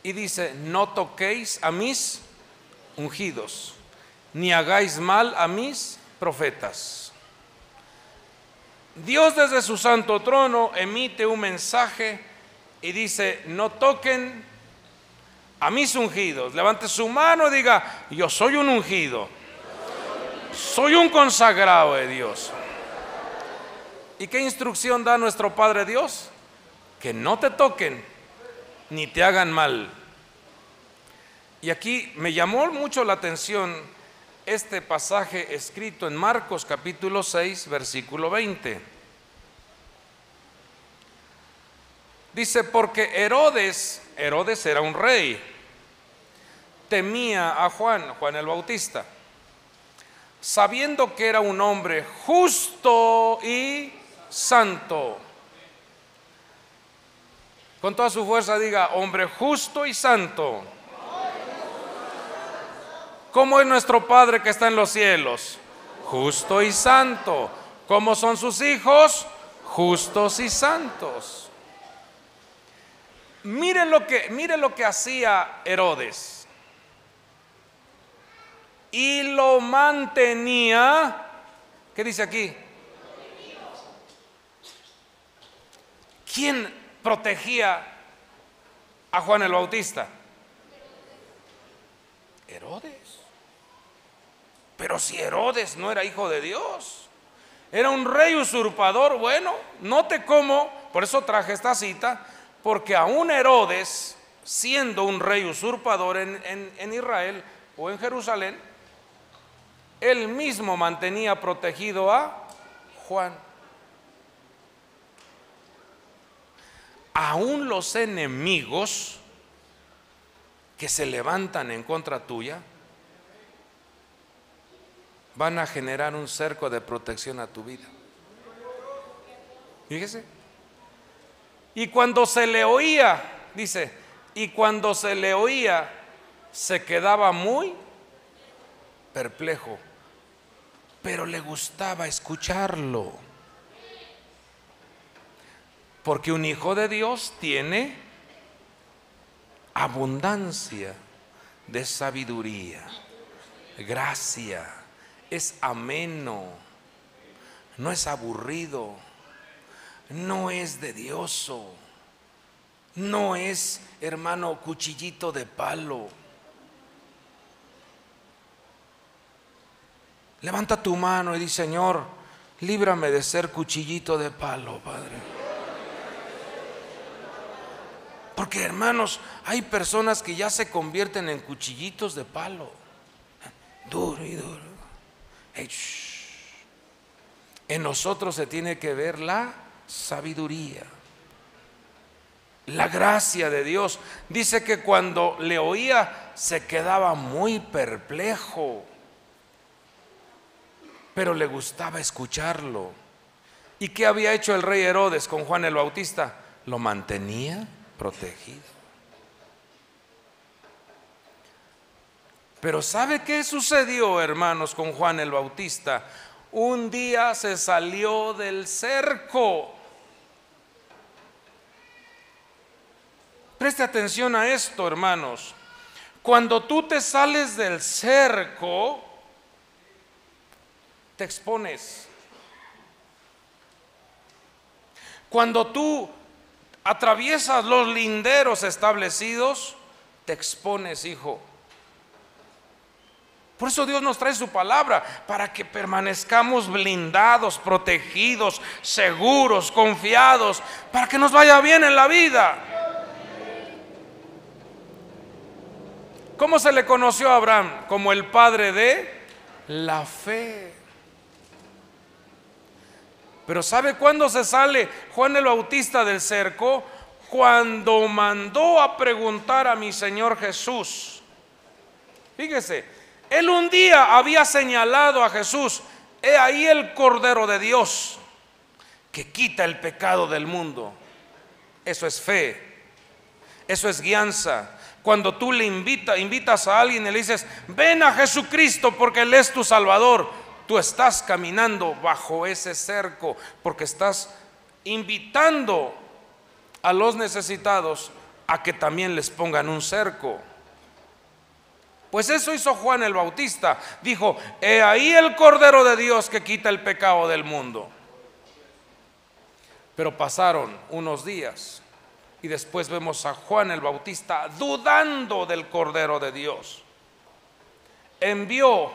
y dice: no toquéis a mis ungidos, ni hagáis mal a mis profetas. Dios desde su santo trono emite un mensaje y dice: no toquen a mis ungidos. Levante su mano y diga: yo soy un ungido, soy un consagrado de Dios. ¿Y qué instrucción da nuestro Padre Dios? Que no te toquen ni te hagan mal. Y aquí me llamó mucho la atención este pasaje escrito en Marcos capítulo 6, versículo 20. Dice: porque Herodes era un rey, temía a Juan el Bautista, sabiendo que era un hombre justo y santo. Con toda su fuerza diga: hombre justo y santo. ¿Cómo es nuestro Padre que está en los cielos? Justo y santo. ¿Cómo son sus hijos? Justos y santos. Mire lo que hacía Herodes. Y lo mantenía. ¿Qué dice aquí? ¿Quién protegía a Juan el Bautista? Herodes. Pero si Herodes no era hijo de Dios, era un rey usurpador. Bueno, note cómo, por eso traje esta cita, porque aún Herodes, siendo un rey usurpador en Israel o en Jerusalén, él mismo mantenía protegido a Juan. Aún los enemigos que se levantan en contra tuya van a generar un cerco de protección a tu vida. Fíjese. Y cuando se le oía, dice, y cuando se le oía, se quedaba muy perplejo, pero le gustaba escucharlo. Porque un hijo de Dios tiene abundancia de sabiduría, gracia, es ameno, no es aburrido, no es dedioso, no es, hermano, cuchillito de palo. Levanta tu mano y di: Señor, líbrame de ser cuchillito de palo, Padre. Porque, hermanos, hay personas que ya se convierten en cuchillitos de palo, duro y duro. En nosotros se tiene que ver la sabiduría, la gracia de Dios. Dice que cuando le oía se quedaba muy perplejo, pero le gustaba escucharlo. ¿Y qué había hecho el rey Herodes con Juan el Bautista? Lo mantenía protegido. Pero ¿sabe qué sucedió, hermanos, con Juan el Bautista? Un día se salió del cerco. Preste atención a esto, hermanos. Cuando tú te sales del cerco, te expones. Cuando tú atraviesas los linderos establecidos, te expones, hijo. Por eso Dios nos trae su palabra, para que permanezcamos blindados, protegidos, seguros, confiados, para que nos vaya bien en la vida. ¿Cómo se le conoció a Abraham? Como el padre de la fe. Pero ¿sabe cuándo se sale Juan el Bautista del cerco? cuando mandó a preguntar a mi Señor Jesús, fíjese, él un día había señalado a Jesús: he ahí el Cordero de Dios que quita el pecado del mundo. Eso es fe, eso es guianza. Cuando tú le invitas a alguien y le dices: ven a Jesucristo porque Él es tu Salvador, tú estás caminando bajo ese cerco, porque estás invitando a los necesitados a que también les pongan un cerco. Pues eso hizo Juan el Bautista. Dijo: he ahí el Cordero de Dios que quita el pecado del mundo. Pero pasaron unos días y después vemos a Juan el Bautista dudando del Cordero de Dios. Envió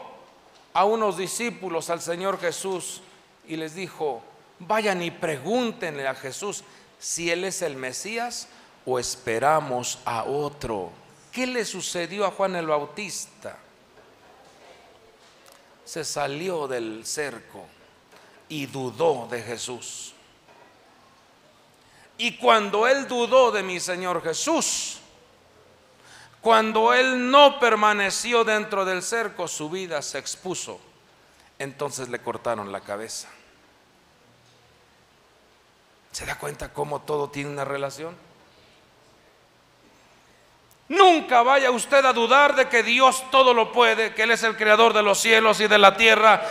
a unos discípulos al Señor Jesús y les dijo: vayan y pregúntenle a Jesús si Él es el Mesías o esperamos a otro. ¿Qué le sucedió a Juan el Bautista? Se salió del cerco y dudó de Jesús. Y cuando él dudó de mi Señor Jesús, cuando él no permaneció dentro del cerco, su vida se expuso. Entonces le cortaron la cabeza. ¿Se da cuenta cómo todo tiene una relación? Nunca vaya usted a dudar de que Dios todo lo puede, que Él es el creador de los cielos y de la tierra.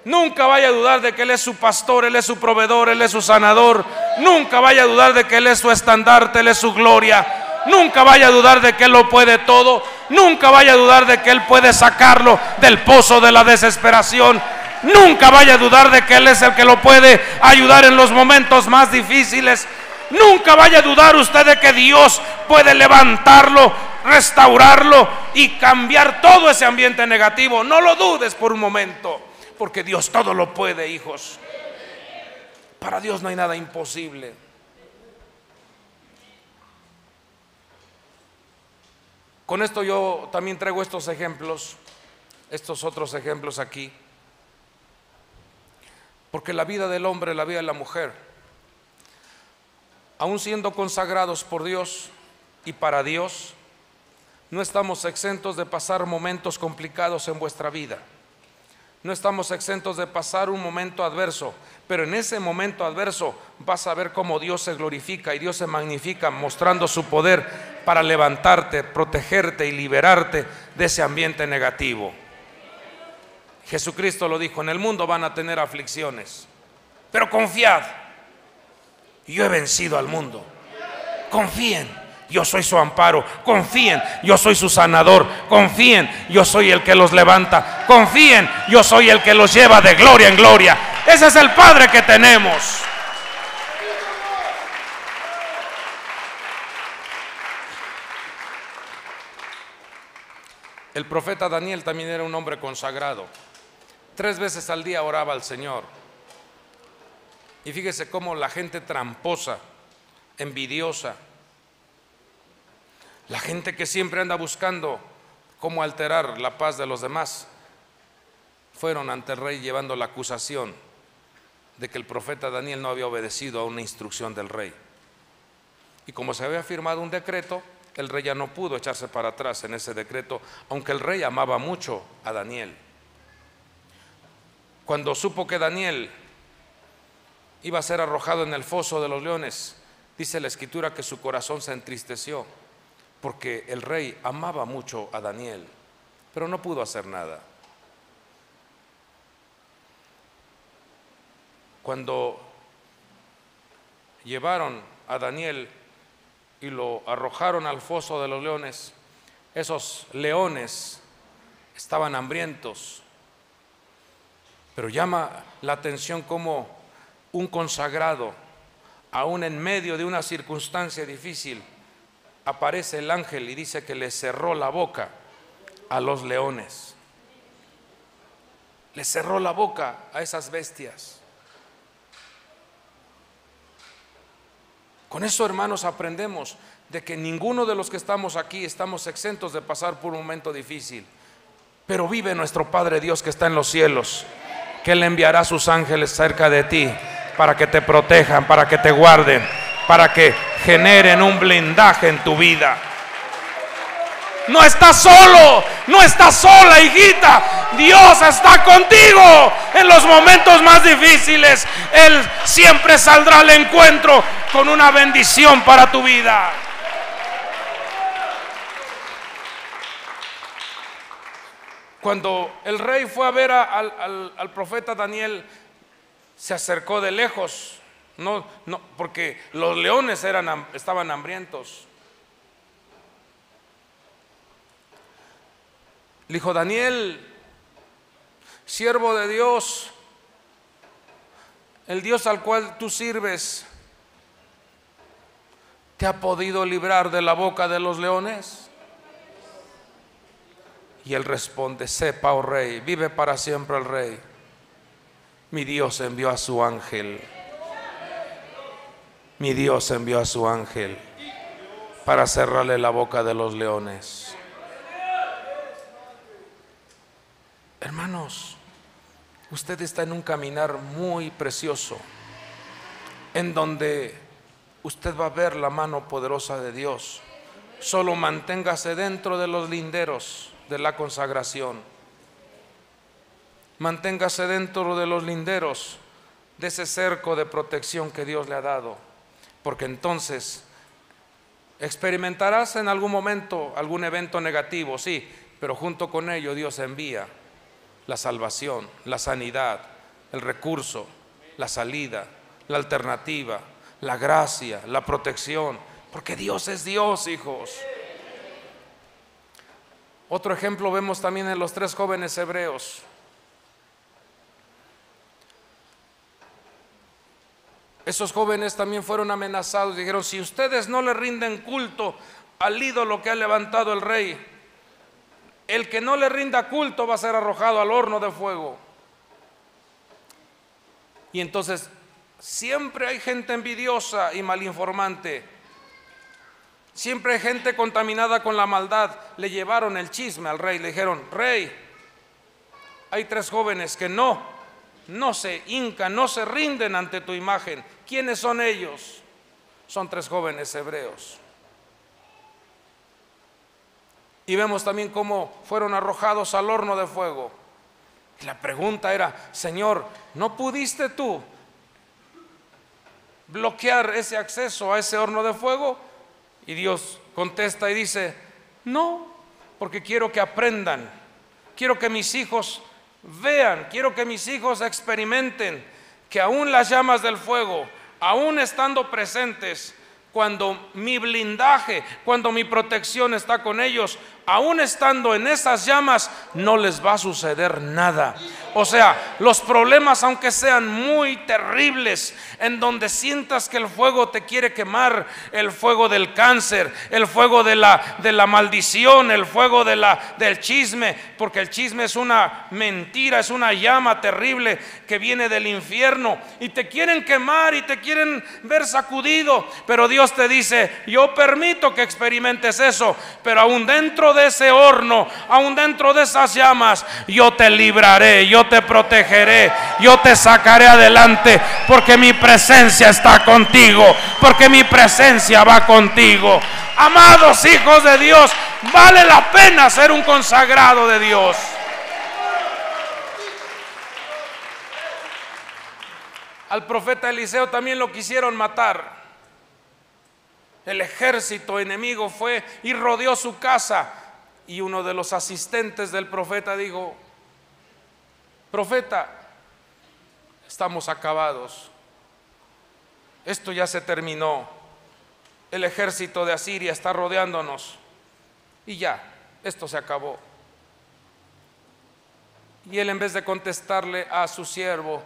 Nunca vaya a dudar de que Él es su pastor, Él es su proveedor, Él es su sanador. Nunca vaya a dudar de que Él es su estandarte, Él es su gloria. Nunca vaya a dudar de que Él lo puede todo. Nunca vaya a dudar de que Él puede sacarlo del pozo de la desesperación. Nunca vaya a dudar de que Él es el que lo puede ayudar en los momentos más difíciles. Nunca vaya a dudar usted de que Dios puede levantarlo, restaurarlo y cambiar todo ese ambiente negativo. No lo dudes por un momento, porque Dios todo lo puede, hijos. Para Dios no hay nada imposible. Con esto yo también traigo estos ejemplos, estos otros ejemplos aquí, porque la vida del hombre, la vida de la mujer, aún siendo consagrados por Dios y para Dios, no estamos exentos de pasar momentos complicados en vuestra vida. No estamos exentos de pasar un momento adverso, pero en ese momento adverso vas a ver cómo Dios se glorifica y Dios se magnifica, mostrando su poder para levantarte, protegerte y liberarte de ese ambiente negativo. Jesucristo lo dijo: en el mundo van a tener aflicciones, pero confiad, yo he vencido al mundo. Confíen, yo soy su amparo. Confíen, yo soy su sanador. Confíen, yo soy el que los levanta. Confíen, yo soy el que los lleva de gloria en gloria. Ese es el Padre que tenemos. El profeta Daniel también era un hombre consagrado. 3 veces al día oraba al Señor. Y fíjese cómo la gente tramposa, envidiosa, la gente que siempre anda buscando cómo alterar la paz de los demás, fueron ante el rey llevando la acusación de que el profeta Daniel no había obedecido a una instrucción del rey. Y como se había firmado un decreto, el rey ya no pudo echarse para atrás en ese decreto, aunque el rey amaba mucho a Daniel. Cuando supo que Daniel iba a ser arrojado en el foso de los leones, dice la escritura que su corazón se entristeció, porque el rey amaba mucho a Daniel, pero no pudo hacer nada. Cuando llevaron a Daniel y lo arrojaron al foso de los leones, esos leones estaban hambrientos, pero llama la atención cómo un consagrado, aún en medio de una circunstancia difícil, aparece el ángel y dice que le cerró la boca a los leones. Le cerró la boca a esas bestias. Con eso, hermanos, aprendemos de que ninguno de los que estamos aquí estamos exentos de pasar por un momento difícil, pero vive nuestro Padre Dios que está en los cielos, que Él enviará a sus ángeles cerca de ti para que te protejan, para que te guarden, para que generen un blindaje en tu vida. No estás solo, no estás sola, hijita. Dios está contigo en los momentos más difíciles. Él siempre saldrá al encuentro con una bendición para tu vida. Cuando el rey fue a ver al profeta Daniel, se acercó de lejos, no, porque los leones estaban hambrientos. Le dijo: Daniel, siervo de Dios, el Dios al cual tú sirves, ¿te ha podido librar de la boca de los leones? Y él responde: sepa, oh rey, vive para siempre el rey, mi Dios envió a su ángel. Mi Dios envió a su ángel para cerrarle la boca de los leones. Hermanos, usted está en un caminar muy precioso, en donde usted va a ver la mano poderosa de Dios. Solo manténgase dentro de los linderos de la consagración. Manténgase dentro de los linderos de ese cerco de protección que Dios le ha dado, porque entonces experimentarás en algún momento algún evento negativo, sí, pero junto con ello Dios envía la salvación, la sanidad, el recurso, la salida, la alternativa, la gracia, la protección, porque Dios es Dios, hijos. Otro ejemplo vemos también en los 3 jóvenes hebreos. Esos jóvenes también fueron amenazados. Dijeron: si ustedes no le rinden culto al ídolo que ha levantado el rey, el que no le rinda culto va a ser arrojado al horno de fuego. Y entonces siempre hay gente envidiosa y malinformante. Siempre hay gente contaminada con la maldad. Le llevaron el chisme al rey. Le dijeron: rey, hay 3 jóvenes que no se hincan, no se rinden ante tu imagen. ¿Quiénes son ellos? Son 3 jóvenes hebreos. Y vemos también cómo fueron arrojados al horno de fuego. Y la pregunta era: Señor, ¿no pudiste tú bloquear ese acceso a ese horno de fuego? Y Dios contesta y dice: no, porque quiero que aprendan, quiero que mis hijos vean, quiero que mis hijos experimenten que aún las llamas del fuego, aún estando presentes, cuando mi blindaje, cuando mi protección está con ellos, aún estando en esas llamas, no les va a suceder nada. O sea, los problemas, aunque sean muy terribles, en donde sientas que el fuego te quiere quemar, el fuego del cáncer, el fuego de la maldición, el fuego del chisme, porque el chisme es una mentira, es una llama terrible que viene del infierno, y te quieren quemar y te quieren ver sacudido, pero Dios te dice: yo permito que experimentes eso, pero aún dentro de ese horno, aún dentro de esas llamas, yo te libraré, yo te protegeré, yo te sacaré adelante, porque mi presencia está contigo, porque mi presencia va contigo. Amados hijos de Dios, vale la pena ser un consagrado de Dios. Al profeta Eliseo también lo quisieron matar. El ejército enemigo fue y rodeó su casa, y uno de los asistentes del profeta dijo: profeta, estamos acabados, esto ya se terminó, el ejército de Asiria está rodeándonos y ya, esto se acabó. Y él, en vez de contestarle a su siervo,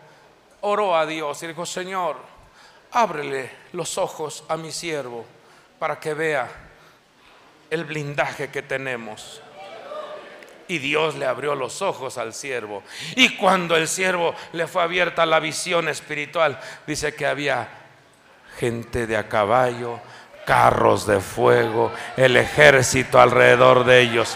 oró a Dios y dijo: Señor, ábrele los ojos a mi siervo para que vea el blindaje que tenemos. Y Dios le abrió los ojos al siervo, y cuando el siervo le fue abierta la visión espiritual, dice que había gente de a caballo, carros de fuego, el ejército alrededor de ellos.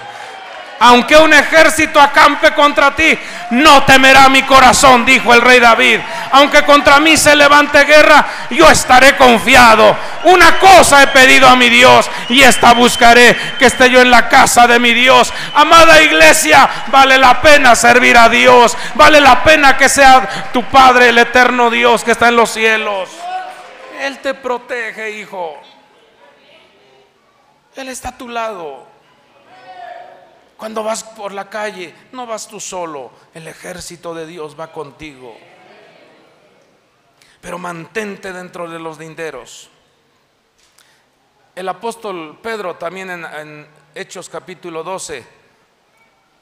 Aunque un ejército acampe contra ti, no temerá mi corazón, dijo el rey David. Aunque contra mí se levante guerra, yo estaré confiado. una cosa he pedido a mi Dios y esta buscaré, que esté yo en la casa de mi Dios. Amada iglesia, vale la pena servir a Dios, vale la pena que sea tu Padre, el eterno Dios que está en los cielos. Él te protege, hijo. Él está a tu lado. Cuando vas por la calle, no vas tú solo, el ejército de Dios va contigo. Pero mantente dentro de los linderos. El apóstol Pedro también en Hechos capítulo 12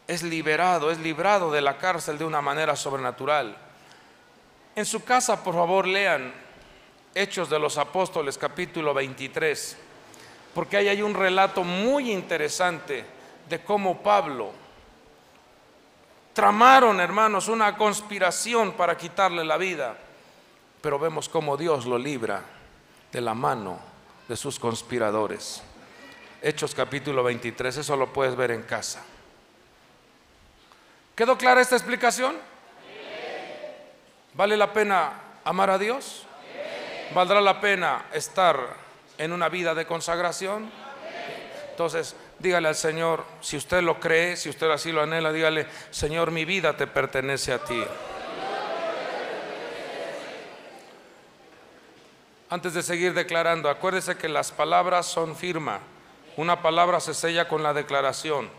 es librado de la cárcel de una manera sobrenatural. En su casa, por favor, lean Hechos de los Apóstoles capítulo 23, porque ahí hay un relato muy interesante de cómo Pablo tramaron, hermanos, una conspiración para quitarle la vida, pero vemos cómo Dios lo libra de la mano de sus conspiradores. Hechos capítulo 23, eso lo puedes ver en casa. ¿Quedó clara esta explicación? ¿Vale la pena amar a Dios? ¿Valdrá la pena estar en una vida de consagración? Entonces, dígale al Señor, si usted lo cree, si usted así lo anhela, dígale: Señor, mi vida te pertenece a ti. Antes de seguir declarando, acuérdese que las palabras son firma. Una palabra se sella con la declaración.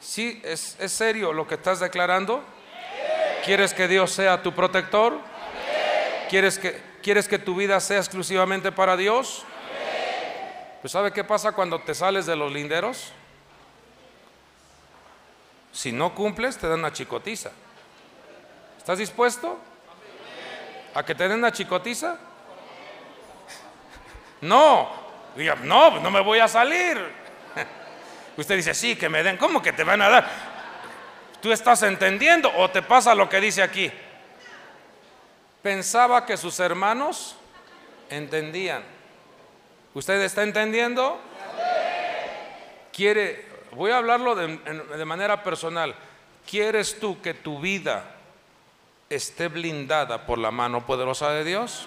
¿Sí es serio lo que estás declarando? ¿Quieres que Dios sea tu protector? ¿Quieres que tu vida sea exclusivamente para Dios? Pues ¿sabe qué pasa cuando te sales de los linderos? Si no cumples, te dan una chicotiza. ¿Estás dispuesto a que te den una chicotiza? No, diga, no me voy a salir. Usted dice, sí, que me den. ¿Cómo que te van a dar? ¿Tú estás entendiendo o te pasa lo que dice aquí? Pensaba que sus hermanos entendían. ¿Usted está entendiendo? Voy a hablarlo de manera personal. ¿Quieres tú que tu vida esté blindada por la mano poderosa de Dios?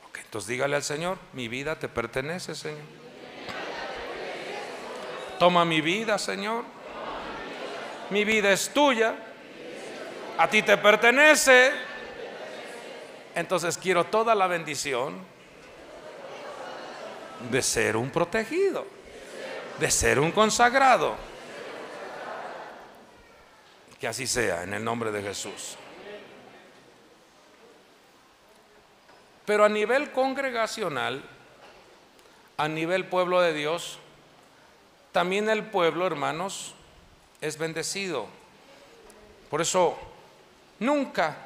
Ok, entonces dígale al Señor: mi vida te pertenece, Señor. Toma mi vida, Señor. Mi vida es tuya. A ti te pertenece. Entonces quiero toda la bendición de ser un protegido, de ser un consagrado. Que así sea, en el nombre de Jesús. Pero a nivel congregacional, a nivel pueblo de Dios, también el pueblo, hermanos, es bendecido. Por eso, nunca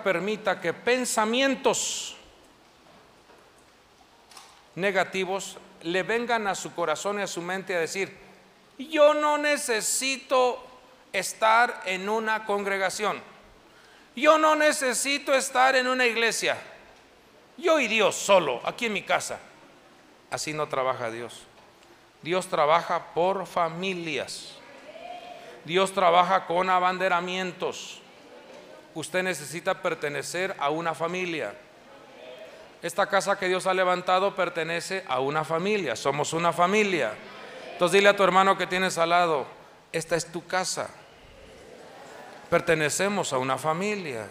permita que pensamientos negativos le vengan a su corazón y a su mente a decir: yo no necesito estar en una congregación, yo no necesito estar en una iglesia, yo y Dios solo, aquí en mi casa. Así no trabaja Dios. Dios trabaja por familias. Dios trabaja con abanderamientos. Usted necesita pertenecer a una familia. Esta casa que Dios ha levantado pertenece a una familia. Somos una familia. Entonces dile a tu hermano que tienes al lado: esta es tu casa. Pertenecemos a una familia.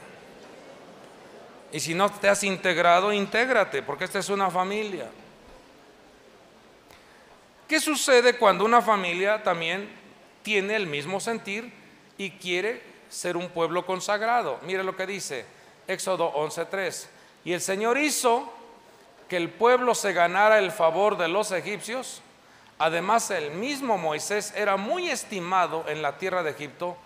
Y si no te has integrado, intégrate, porque esta es una familia. ¿Qué sucede cuando una familia también tiene el mismo sentir y quiere ser un pueblo consagrado? Mire lo que dice Éxodo 11:3. Y el Señor hizo que el pueblo se ganara el favor de los egipcios. Además, el mismo Moisés era muy estimado en la tierra de Egipto,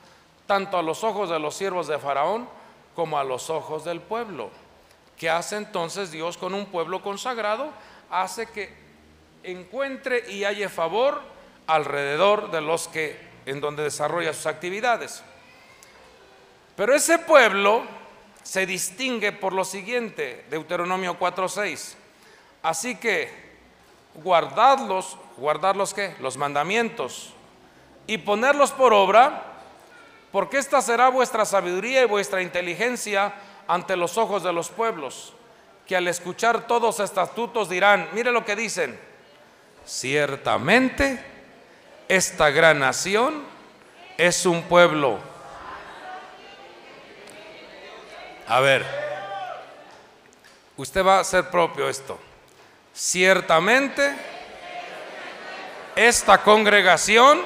tanto a los ojos de los siervos de Faraón como a los ojos del pueblo. ¿Qué hace entonces Dios con un pueblo consagrado? Hace que encuentre y halle favor alrededor de los que en donde desarrolla sus actividades. Pero ese pueblo se distingue por lo siguiente, Deuteronomio 4:6. Así que guardadlos ¿qué? Los mandamientos, y ponerlos por obra, porque esta será vuestra sabiduría y vuestra inteligencia ante los ojos de los pueblos, que al escuchar todos estatutos dirán, mire lo que dicen: ciertamente esta gran nación es un pueblo. A ver, usted va a hacer propio esto. Ciertamente esta congregación,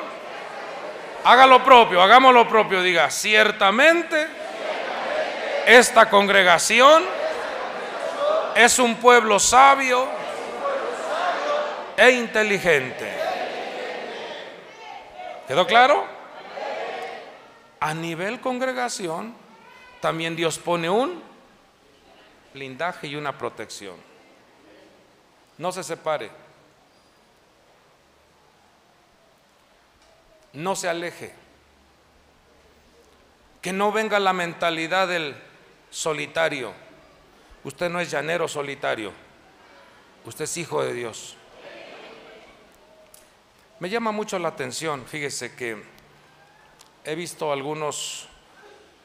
hágalo propio, hagamos lo propio, diga: ciertamente esta congregación es un pueblo sabio e inteligente. ¿Quedó claro? A nivel congregación, también Dios pone un blindaje y una protección. No se separe, no se aleje, que no venga la mentalidad del solitario. Usted no es llanero solitario, usted es hijo de Dios. Me llama mucho la atención, fíjese que he visto algunos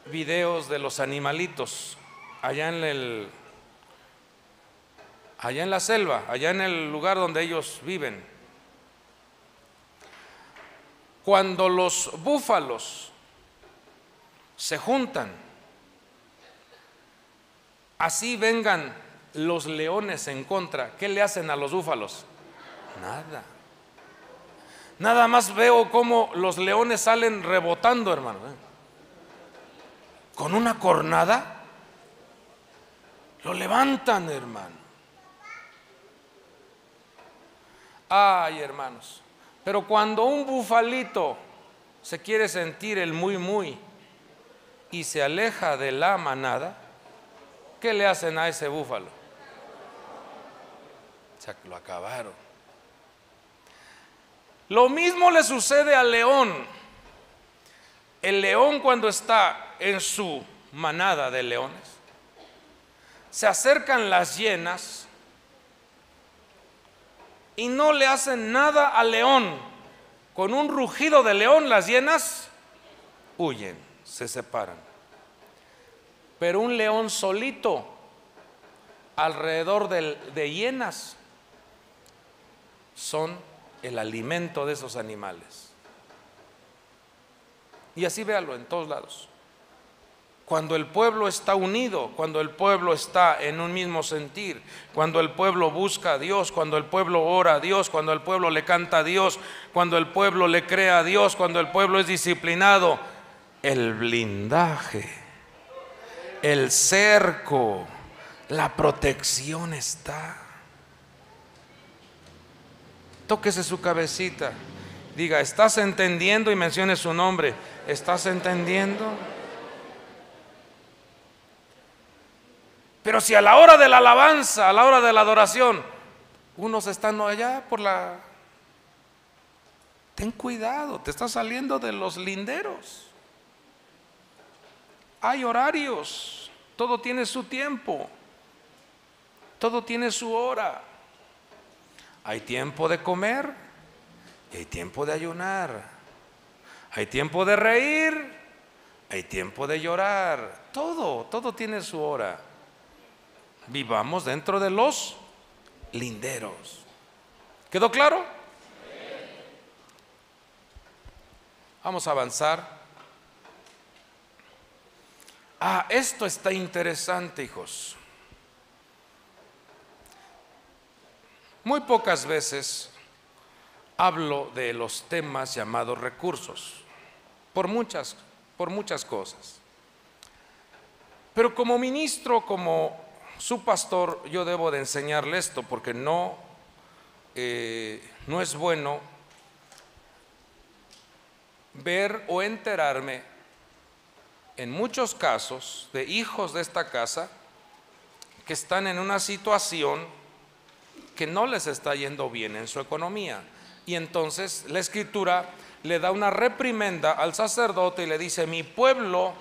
videos de los animalitos allá en la selva, allá en el lugar donde ellos viven. Cuando los búfalos se juntan, así vengan los leones en contra, ¿qué le hacen a los búfalos? Nada. Nada más veo cómo los leones salen rebotando, hermano, con una cornada lo levantan, hermano. Ay, hermanos, pero cuando un bufalito se quiere sentir el muy y se aleja de la manada, ¿qué le hacen a ese búfalo? O sea, lo acabaron. Lo mismo le sucede al león. El león, cuando está en su manada de leones, se acercan las hienas y no le hacen nada al león. Con un rugido de león, las hienas huyen, se separan. Pero un león solito alrededor de hienas son el alimento de esos animales. Y así véalo en todos lados. Cuando el pueblo está unido, cuando el pueblo está en un mismo sentir, cuando el pueblo busca a Dios, cuando el pueblo ora a Dios, cuando el pueblo le canta a Dios, cuando el pueblo le cree a Dios, cuando el pueblo es disciplinado, el blindaje, el cerco, la protección está. Tóquese su cabecita, diga: ¿estás entendiendo? Y mencione su nombre. ¿Estás entendiendo? Pero si a la hora de la alabanza, a la hora de la adoración, unos están allá por la... Ten cuidado, te estás saliendo de los linderos. Hay horarios, todo tiene su tiempo, todo tiene su hora. Hay tiempo de comer y hay tiempo de ayunar. Hay tiempo de reír, hay tiempo de llorar. Todo tiene su hora. Vivamos dentro de los linderos. ¿Quedó claro? Vamos a avanzar. Esto está interesante, hijos. Muy pocas veces hablo de los temas llamados recursos, por muchas cosas. Pero como ministro, como su pastor, yo debo de enseñarle esto, porque no es bueno ver o enterarme en muchos casos de hijos de esta casa que están en una situación que no les está yendo bien en su economía. Y entonces la Escritura le da una reprimenda al sacerdote y le dice: mi pueblo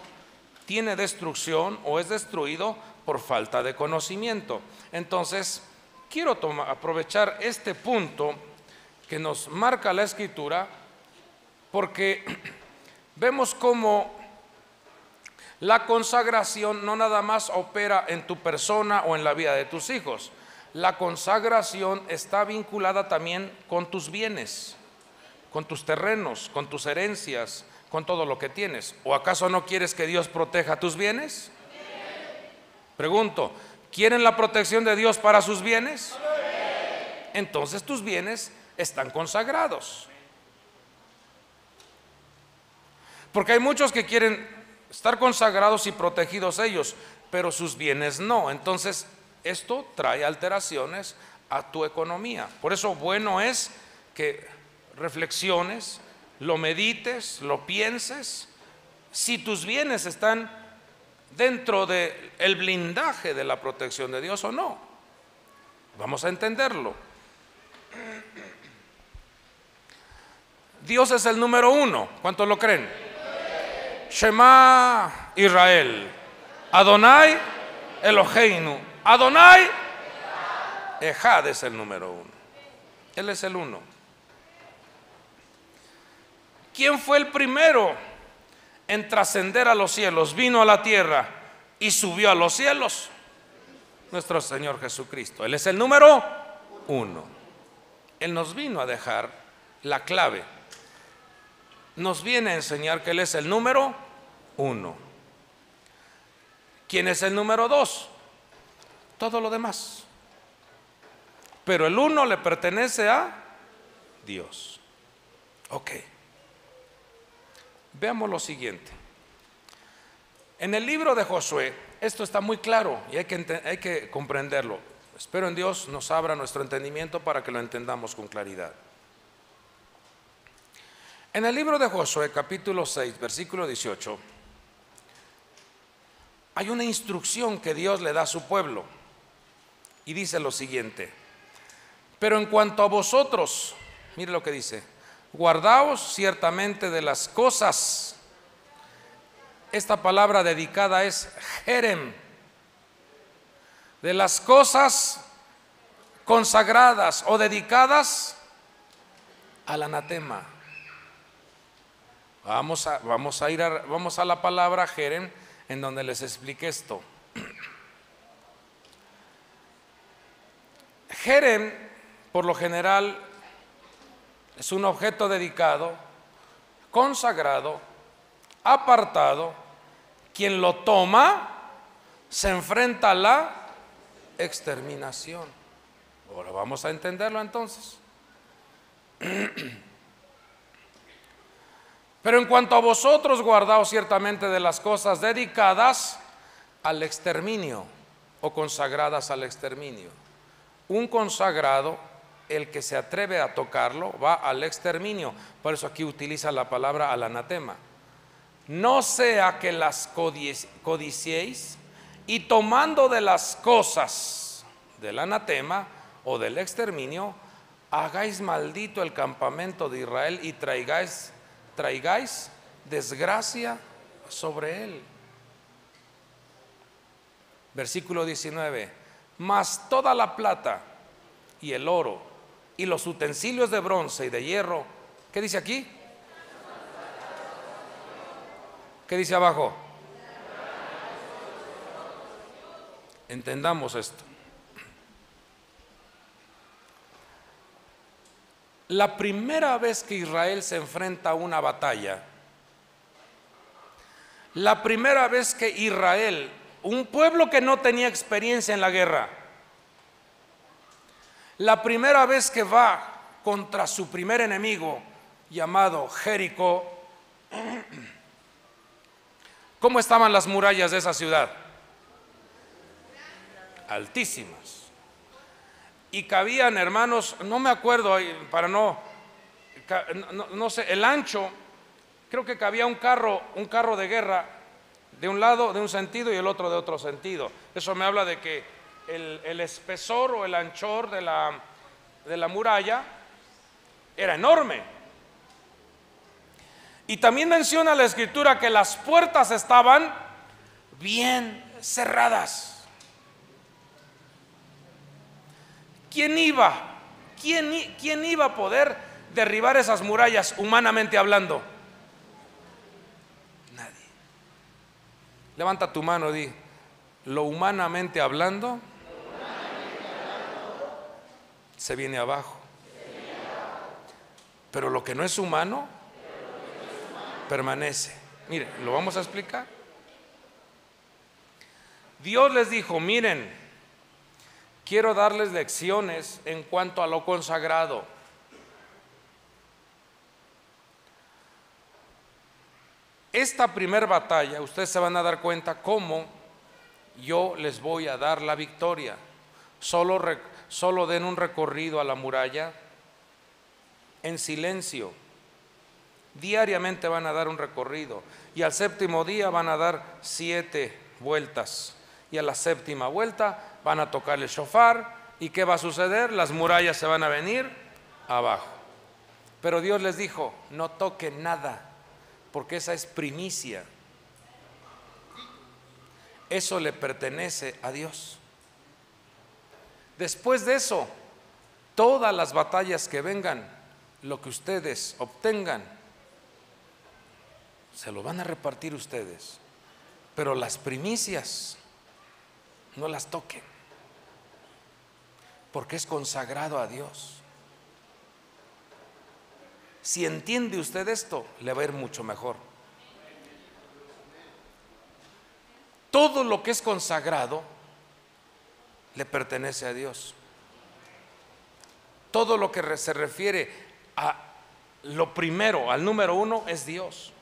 tiene destrucción o es destruido por falta de conocimiento. Entonces quiero aprovechar este punto que nos marca la Escritura, porque vemos cómo La consagración no nada más opera en tu persona o en la vida de tus hijos. La consagración está vinculada también con tus bienes, con tus terrenos, con tus herencias, con todo lo que tienes. ¿O acaso no quieres que Dios proteja tus bienes? Pregunto, ¿quieren la protección de Dios para sus bienes? Entonces tus bienes están consagrados. Porque hay muchos que quieren estar consagrados y protegidos ellos, pero sus bienes no. Entonces esto trae alteraciones a tu economía. Por eso bueno es que reflexiones, lo medites, lo pienses, si tus bienes están dentro del blindaje de la protección de Dios o no. Vamos a entenderlo. Dios es el número uno. ¿Cuántos lo creen? Shema Israel, Adonai Eloheinu. Adonai Ejad es el número uno. Él es el uno. ¿Quién fue el primero en trascender a los cielos? Vino a la tierra y subió a los cielos. Nuestro Señor Jesucristo. Él es el número uno. Él nos vino a dejar la clave. Nos viene a enseñar que Él es el número uno. ¿Quién es el número dos? Todo lo demás. Pero el uno le pertenece a Dios. Ok. Veamos lo siguiente. En el libro de Josué, esto está muy claro y hay que comprenderlo. Espero en Dios nos abra nuestro entendimiento para que lo entendamos con claridad. En el libro de Josué, capítulo 6, versículo 18, hay una instrucción que Dios le da a su pueblo y dice lo siguiente: pero en cuanto a vosotros, mire lo que dice, guardaos ciertamente de las cosas. Esta palabra dedicada es jerem, de las cosas consagradas o dedicadas al anatema. Vamos a la palabra jerem, en donde les explique esto. Jerem, por lo general, es un objeto dedicado, consagrado, apartado. Quien lo toma se enfrenta a la exterminación. Ahora vamos a entenderlo entonces. Pero en cuanto a vosotros, guardaos ciertamente de las cosas dedicadas al exterminio o consagradas al exterminio. Un consagrado, el que se atreve a tocarlo, va al exterminio. Por eso aquí utiliza la palabra al anatema. No sea que las codiciéis y tomando de las cosas del anatema o del exterminio, hagáis maldito el campamento de Israel y traigáis desgracia sobre él. Versículo 19: mas toda la plata y el oro y los utensilios de bronce y de hierro, ¿qué dice aquí? ¿Qué dice abajo? Entendamos esto. La primera vez que Israel se enfrenta a una batalla, la primera vez que Israel, un pueblo que no tenía experiencia en la guerra, la primera vez que va contra su primer enemigo llamado Jericó, ¿cómo estaban las murallas de esa ciudad? Altísimas. Y cabían, hermanos, no me acuerdo, para no sé, el ancho, creo que cabía un carro de guerra de un lado, de un sentido, y el otro de otro sentido. Eso me habla de que el espesor o el anchor de la muralla era enorme. Y también menciona la escritura que las puertas estaban bien cerradas. ¿Quién iba a poder derribar esas murallas humanamente hablando? Nadie. Levanta tu mano y di, lo humanamente hablando se viene abajo. Pero lo que no es humano permanece. Mire, lo vamos a explicar. Dios les dijo, miren, quiero darles lecciones en cuanto a lo consagrado. Esta primer batalla, ustedes se van a dar cuenta cómo yo les voy a dar la victoria. Solo den un recorrido a la muralla en silencio. Diariamente van a dar un recorrido y al séptimo día van a dar 7 vueltas. Y a la séptima vuelta van a tocar el shofar. ¿Y qué va a suceder? Las murallas se van a venir abajo. Pero Dios les dijo, no toquen nada, porque esa es primicia. Eso le pertenece a Dios. Después de eso, todas las batallas que vengan, lo que ustedes obtengan, se lo van a repartir ustedes. Pero las primicias no las toquen, porque es consagrado a Dios. Si entiende usted esto, le va a ir mucho mejor. Todo lo que es consagrado le pertenece a Dios. Todo lo que se refiere a lo primero, al número uno, es Dios.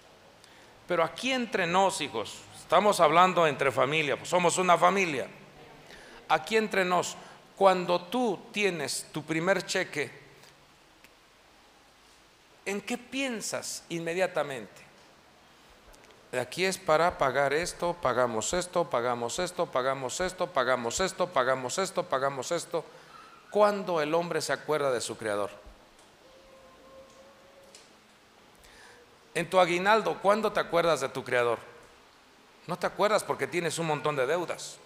Pero aquí entre nos, hijos, estamos hablando entre familia, pues somos una familia. Aquí entre nos, cuando tú tienes tu primer cheque, ¿en qué piensas inmediatamente? Aquí es para pagar esto, pagamos esto, pagamos esto, pagamos esto, pagamos esto, pagamos esto, pagamos esto. ¿Cuándo el hombre se acuerda de su Creador? En tu aguinaldo, ¿cuándo te acuerdas de tu Creador? No te acuerdas porque tienes un montón de deudas.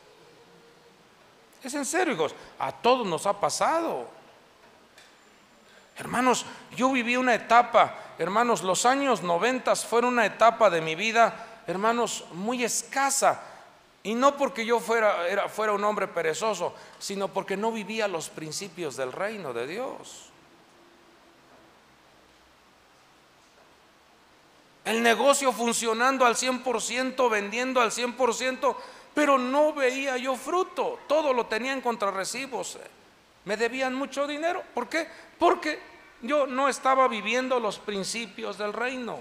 Es en serio, hijos, a todos nos ha pasado. Hermanos, yo viví una etapa, hermanos, los años 90 fueron una etapa de mi vida, hermanos, muy escasa. Y no porque yo fuera un hombre perezoso, sino porque no vivía los principios del reino de Dios. El negocio funcionando al 100%, vendiendo al 100%, pero no veía yo fruto. Todo lo tenía en contrarrecibos. Me debían mucho dinero. ¿Por qué? Porque yo no estaba viviendo los principios del reino.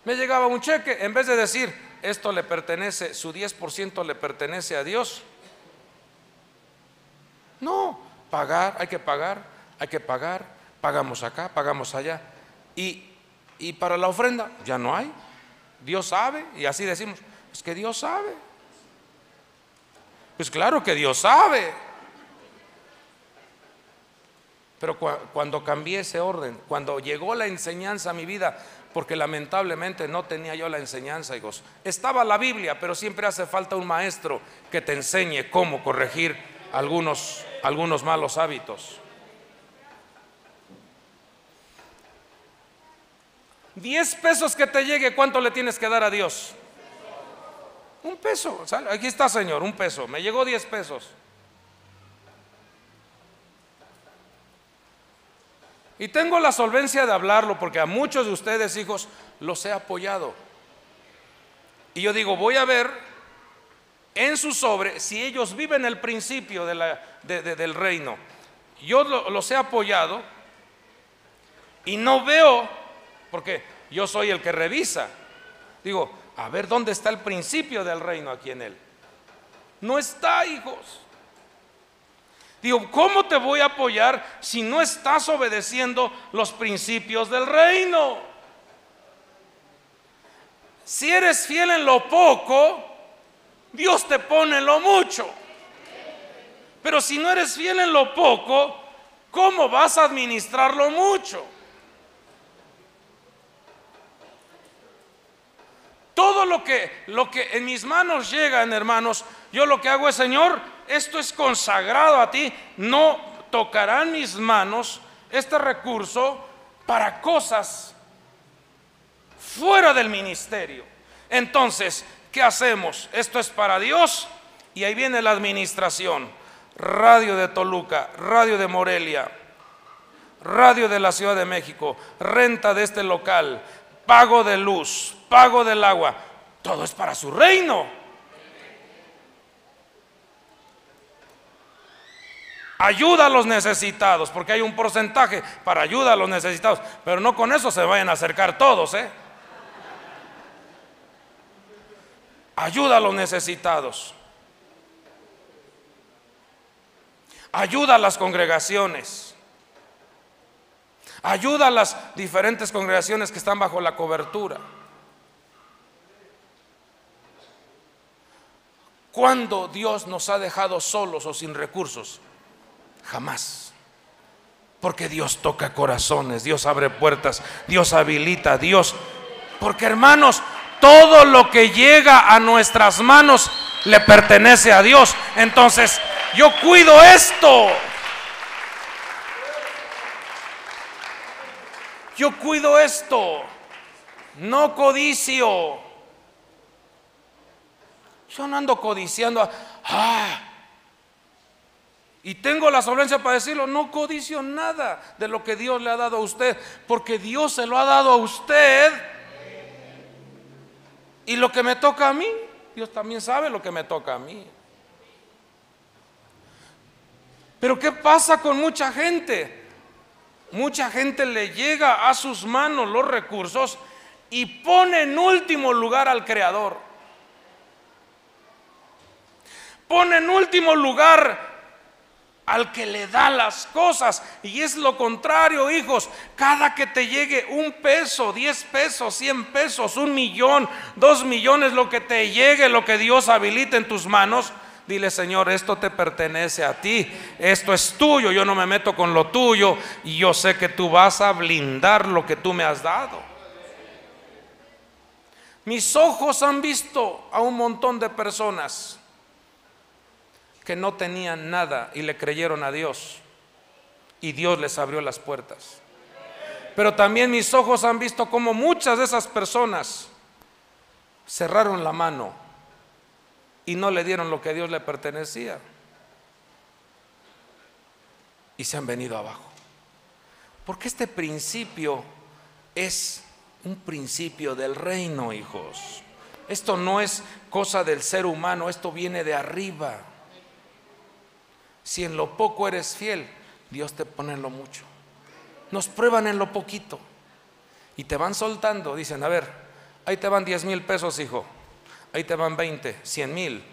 Me llegaba un cheque, en vez de decir, esto le pertenece, su 10% le pertenece a Dios. No, pagar, hay que pagar, pagamos acá, pagamos allá. Y para la ofrenda, ya no hay. Dios sabe, y así decimos, es que Dios sabe. Pues claro que Dios sabe. Pero cuando cambié ese orden, cuando llegó la enseñanza a mi vida, porque lamentablemente no tenía yo la enseñanza, hijos. Estaba la Biblia, pero siempre hace falta un maestro que te enseñe cómo corregir algunos malos hábitos. 10 pesos que te llegue, ¿cuánto le tienes que dar a Dios? Un peso. Aquí está, Señor, un peso. Me llegó 10 pesos. Y tengo la solvencia de hablarlo porque a muchos de ustedes, hijos, los he apoyado. Y yo digo, voy a ver en su sobre si ellos viven el principio del reino. Yo los he apoyado y no veo, porque yo soy el que revisa. Digo, a ver dónde está el principio del reino aquí en él. No está, hijos. Digo, ¿cómo te voy a apoyar si no estás obedeciendo los principios del reino? Si eres fiel en lo poco, Dios te pone en lo mucho. Pero si no eres fiel en lo poco, ¿cómo vas a administrar lo mucho? Todo lo que en mis manos llegan, hermanos, yo lo que hago es, Señor, esto es consagrado a ti, no tocarán mis manos este recurso para cosas fuera del ministerio. Entonces, ¿qué hacemos? Esto es para Dios, y ahí viene la administración. Radio de Toluca, radio de Morelia, radio de la Ciudad de México, renta de este local, pago de luz, pago del agua, todo es para su reino. Ayuda a los necesitados, porque hay un porcentaje para ayuda a los necesitados, pero no con eso se vayan a acercar todos, Ayuda a los necesitados, ayuda a las congregaciones, ayuda a las diferentes congregaciones que están bajo la cobertura. ¿Cuándo Dios nos ha dejado solos o sin recursos? Jamás. Porque Dios toca corazones, Dios abre puertas, Dios habilita, porque hermanos, todo lo que llega a nuestras manos le pertenece a Dios. Entonces, yo cuido esto. Yo cuido esto. No codicio. Yo no ando codiciando. Y tengo la solvencia para decirlo, no codicio nada de lo que Dios le ha dado a usted, porque Dios se lo ha dado a usted. Y lo que me toca a mí, Dios también sabe lo que me toca a mí. Pero ¿qué pasa con mucha gente? Mucha gente le llega a sus manos los recursos y pone en último lugar al Creador. Pone en último lugar al que le da las cosas, y es lo contrario, hijos. Cada que te llegue un peso, 10 pesos, 100 pesos, 1 millón, 2 millones, lo que te llegue, lo que Dios habilite en tus manos, dile: Señor, esto te pertenece a ti, esto es tuyo, yo no me meto con lo tuyo, y yo sé que tú vas a blindar lo que tú me has dado. Mis ojos han visto a un montón de personas que no tenían nada y le creyeron a Dios, y Dios les abrió las puertas. Pero también mis ojos han visto cómo muchas de esas personas cerraron la mano y no le dieron lo que a Dios le pertenecía, y se han venido abajo. Porque este principio es un principio del reino, hijos. Esto no es cosa del ser humano, esto viene de arriba. Si en lo poco eres fiel, Dios te pone en lo mucho. Nos prueban en lo poquito y te van soltando. Dicen: a ver, ahí te van 10,000 pesos, hijo. Ahí te van 20, 100,000,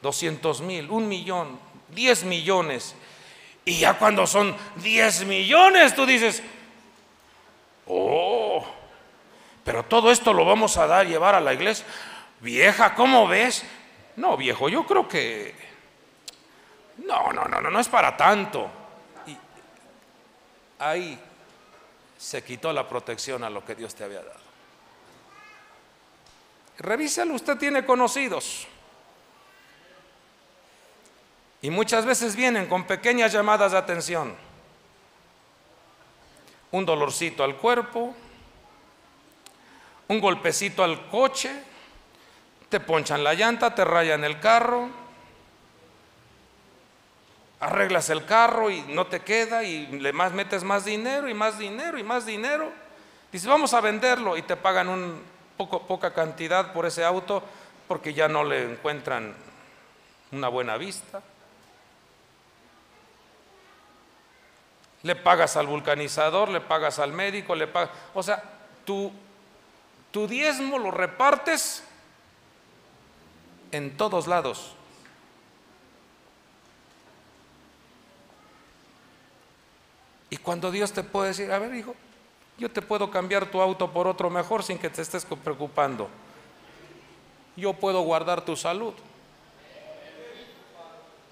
200,000, 1 millón, 10 millones. Y ya cuando son 10 millones, tú dices: oh, pero todo esto lo vamos a llevar a la iglesia. Vieja, ¿cómo ves? No, viejo, yo creo que no es para tanto. Y ahí se quitó la protección a lo que Dios te había dado. Revísalo, usted tiene conocidos, y muchas veces vienen con pequeñas llamadas de atención: un dolorcito al cuerpo, un golpecito al coche, te ponchan la llanta, te rayan el carro, arreglas el carro y no te queda, y le metes más dinero y más dinero y más dinero. Dices: vamos a venderlo, y te pagan poca cantidad por ese auto, porque ya no le encuentran una buena vista. Le pagas al vulcanizador, le pagas al médico, o sea, tu diezmo lo repartes en todos lados. Y cuando Dios te puede decir: a ver, hijo, yo te puedo cambiar tu auto por otro mejor sin que te estés preocupando. Yo puedo guardar tu salud,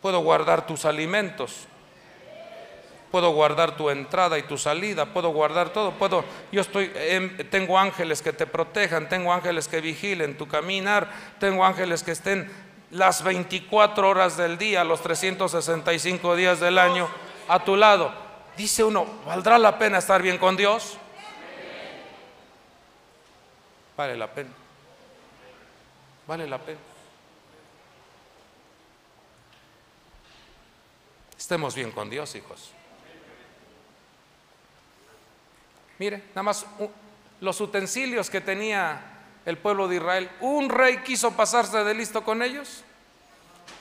puedo guardar tus alimentos, puedo guardar tu entrada y tu salida, puedo guardar todo. Tengo ángeles que te protejan, tengo ángeles que vigilen tu caminar, tengo ángeles que estén las 24 horas del día, los 365 días del año a tu lado. Dice uno: ¿valdrá la pena estar bien con Dios? Vale la pena. Vale la pena. Estemos bien con Dios, hijos. Mire, nada más los utensilios que tenía el pueblo de Israel. Un rey quiso pasarse de listo con ellos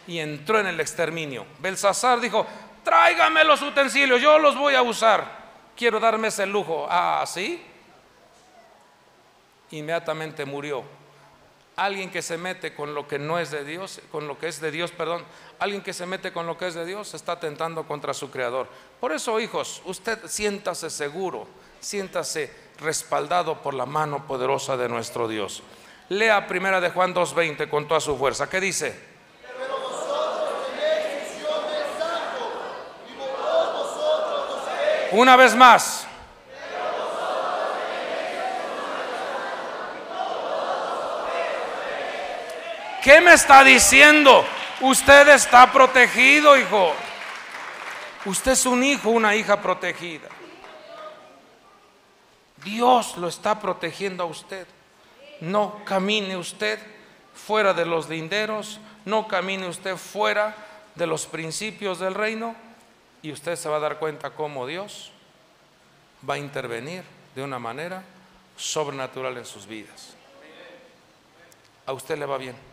y entró en el exterminio. Belsasar dijo: tráigame los utensilios, yo los voy a usar, quiero darme ese lujo. Ah, ¿sí? Inmediatamente murió. Alguien que se mete con lo que no es de Dios, con lo que es de Dios, perdón, alguien que se mete con lo que es de Dios está atentando contra su Creador. Por eso, hijos, usted siéntase seguro, siéntase respaldado por la mano poderosa de nuestro Dios. Lea 1 de Juan 2:20 con toda su fuerza. ¿Qué dice? Pero vosotros tenéis unción del Santo, y vosotros lo sabéis. Una vez más. ¿Qué me está diciendo? Usted está protegido, hijo. Usted es un hijo, una hija protegida. Dios lo está protegiendo a usted. No camine usted fuera de los linderos, no camine usted fuera de los principios del reino, y usted se va a dar cuenta cómo Dios va a intervenir de una manera sobrenatural en sus vidas. A usted le va bien.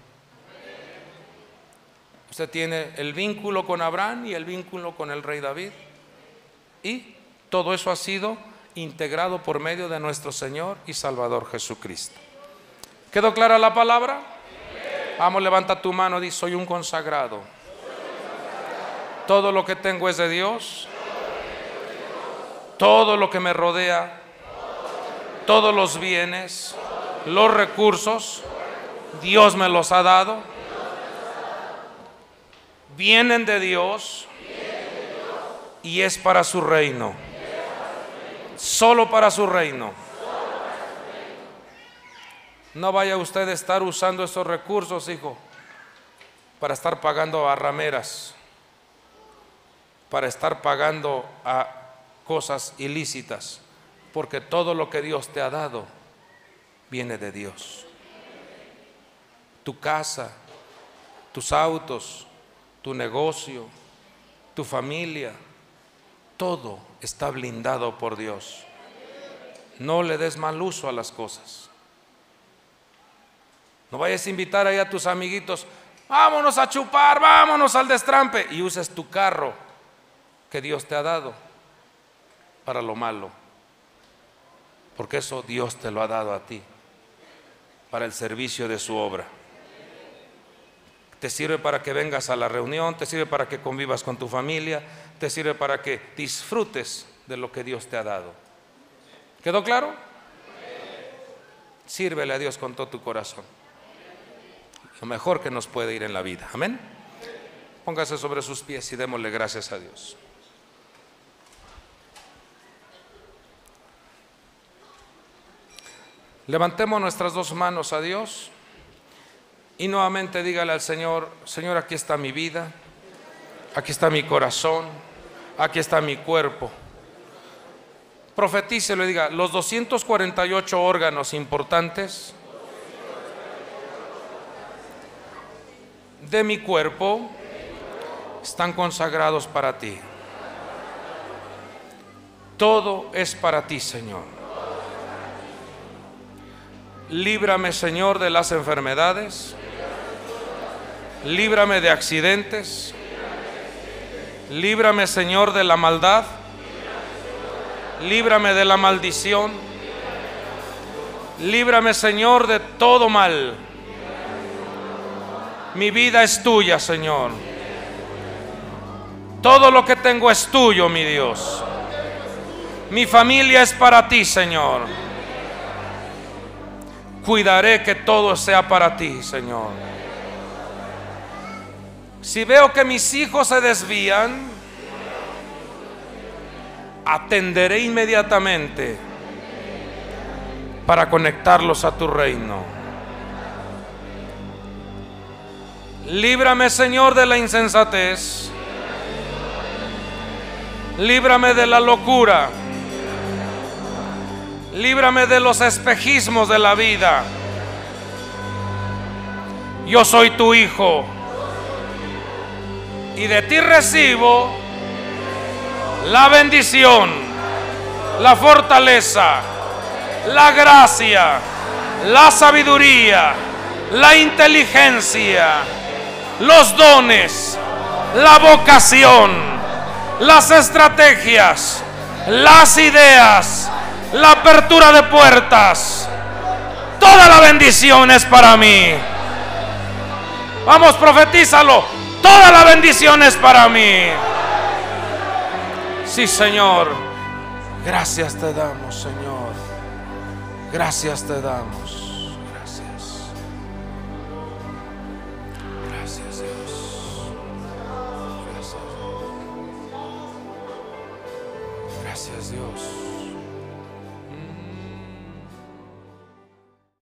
Usted tiene el vínculo con Abraham y el vínculo con el rey David, y todo eso ha sido integrado por medio de nuestro Señor y Salvador Jesucristo. ¿Quedó clara la palabra? Vamos, levanta tu mano y di: soy un consagrado. Todo lo que tengo es de Dios. Todo lo que me rodea, todos los bienes, los recursos, Dios me los ha dado. Vienen de Dios y es para su reino. Solo para su reino. No vaya usted a estar usando esos recursos, hijo, para estar pagando a rameras, para estar pagando a cosas ilícitas, porque todo lo que Dios te ha dado viene de Dios. Tu casa, tus autos, tu negocio, tu familia, todo está blindado por Dios. No le des mal uso a las cosas. No vayas a invitar ahí a tus amiguitos: vámonos a chupar, vámonos al destrampe, y uses tu carro que Dios te ha dado para lo malo, porque eso Dios te lo ha dado a ti para el servicio de su obra. Te sirve para que vengas a la reunión, te sirve para que convivas con tu familia, te sirve para que disfrutes de lo que Dios te ha dado. ¿Quedó claro? Sírvele a Dios con todo tu corazón. Lo mejor que nos puede ir en la vida. Amén. Póngase sobre sus pies y démosle gracias a Dios. Levantemos nuestras dos manos a Dios y nuevamente dígale al Señor: Señor, aquí está mi vida, aquí está mi corazón, aquí está mi cuerpo. Profetícelo y diga: los 248 órganos importantes de mi cuerpo están consagrados para ti. Todo es para ti, Señor. Líbrame, Señor, de las enfermedades. Líbrame de accidentes. Líbrame, Señor, de la maldad. Líbrame de la maldición. Líbrame, Señor, de todo mal. Mi vida es tuya, Señor. Todo lo que tengo es tuyo, mi Dios. Mi familia es para ti, Señor. Cuidaré que todo sea para ti, Señor. Si veo que mis hijos se desvían, atenderé inmediatamente para conectarlos a tu reino. Líbrame, Señor, de la insensatez. Líbrame de la locura. Líbrame de los espejismos de la vida. yo soy tu hijo y de ti recibo la bendición, la fortaleza, la gracia, la sabiduría, la inteligencia, los dones, la vocación, las estrategias, las ideas, la apertura de puertas. Toda la bendición es para mí. Vamos, profetízalo. Toda la bendición es para mí. Sí, Señor. Gracias te damos, Señor. Gracias te damos. Gracias. Gracias, Dios. Gracias. Gracias, Dios.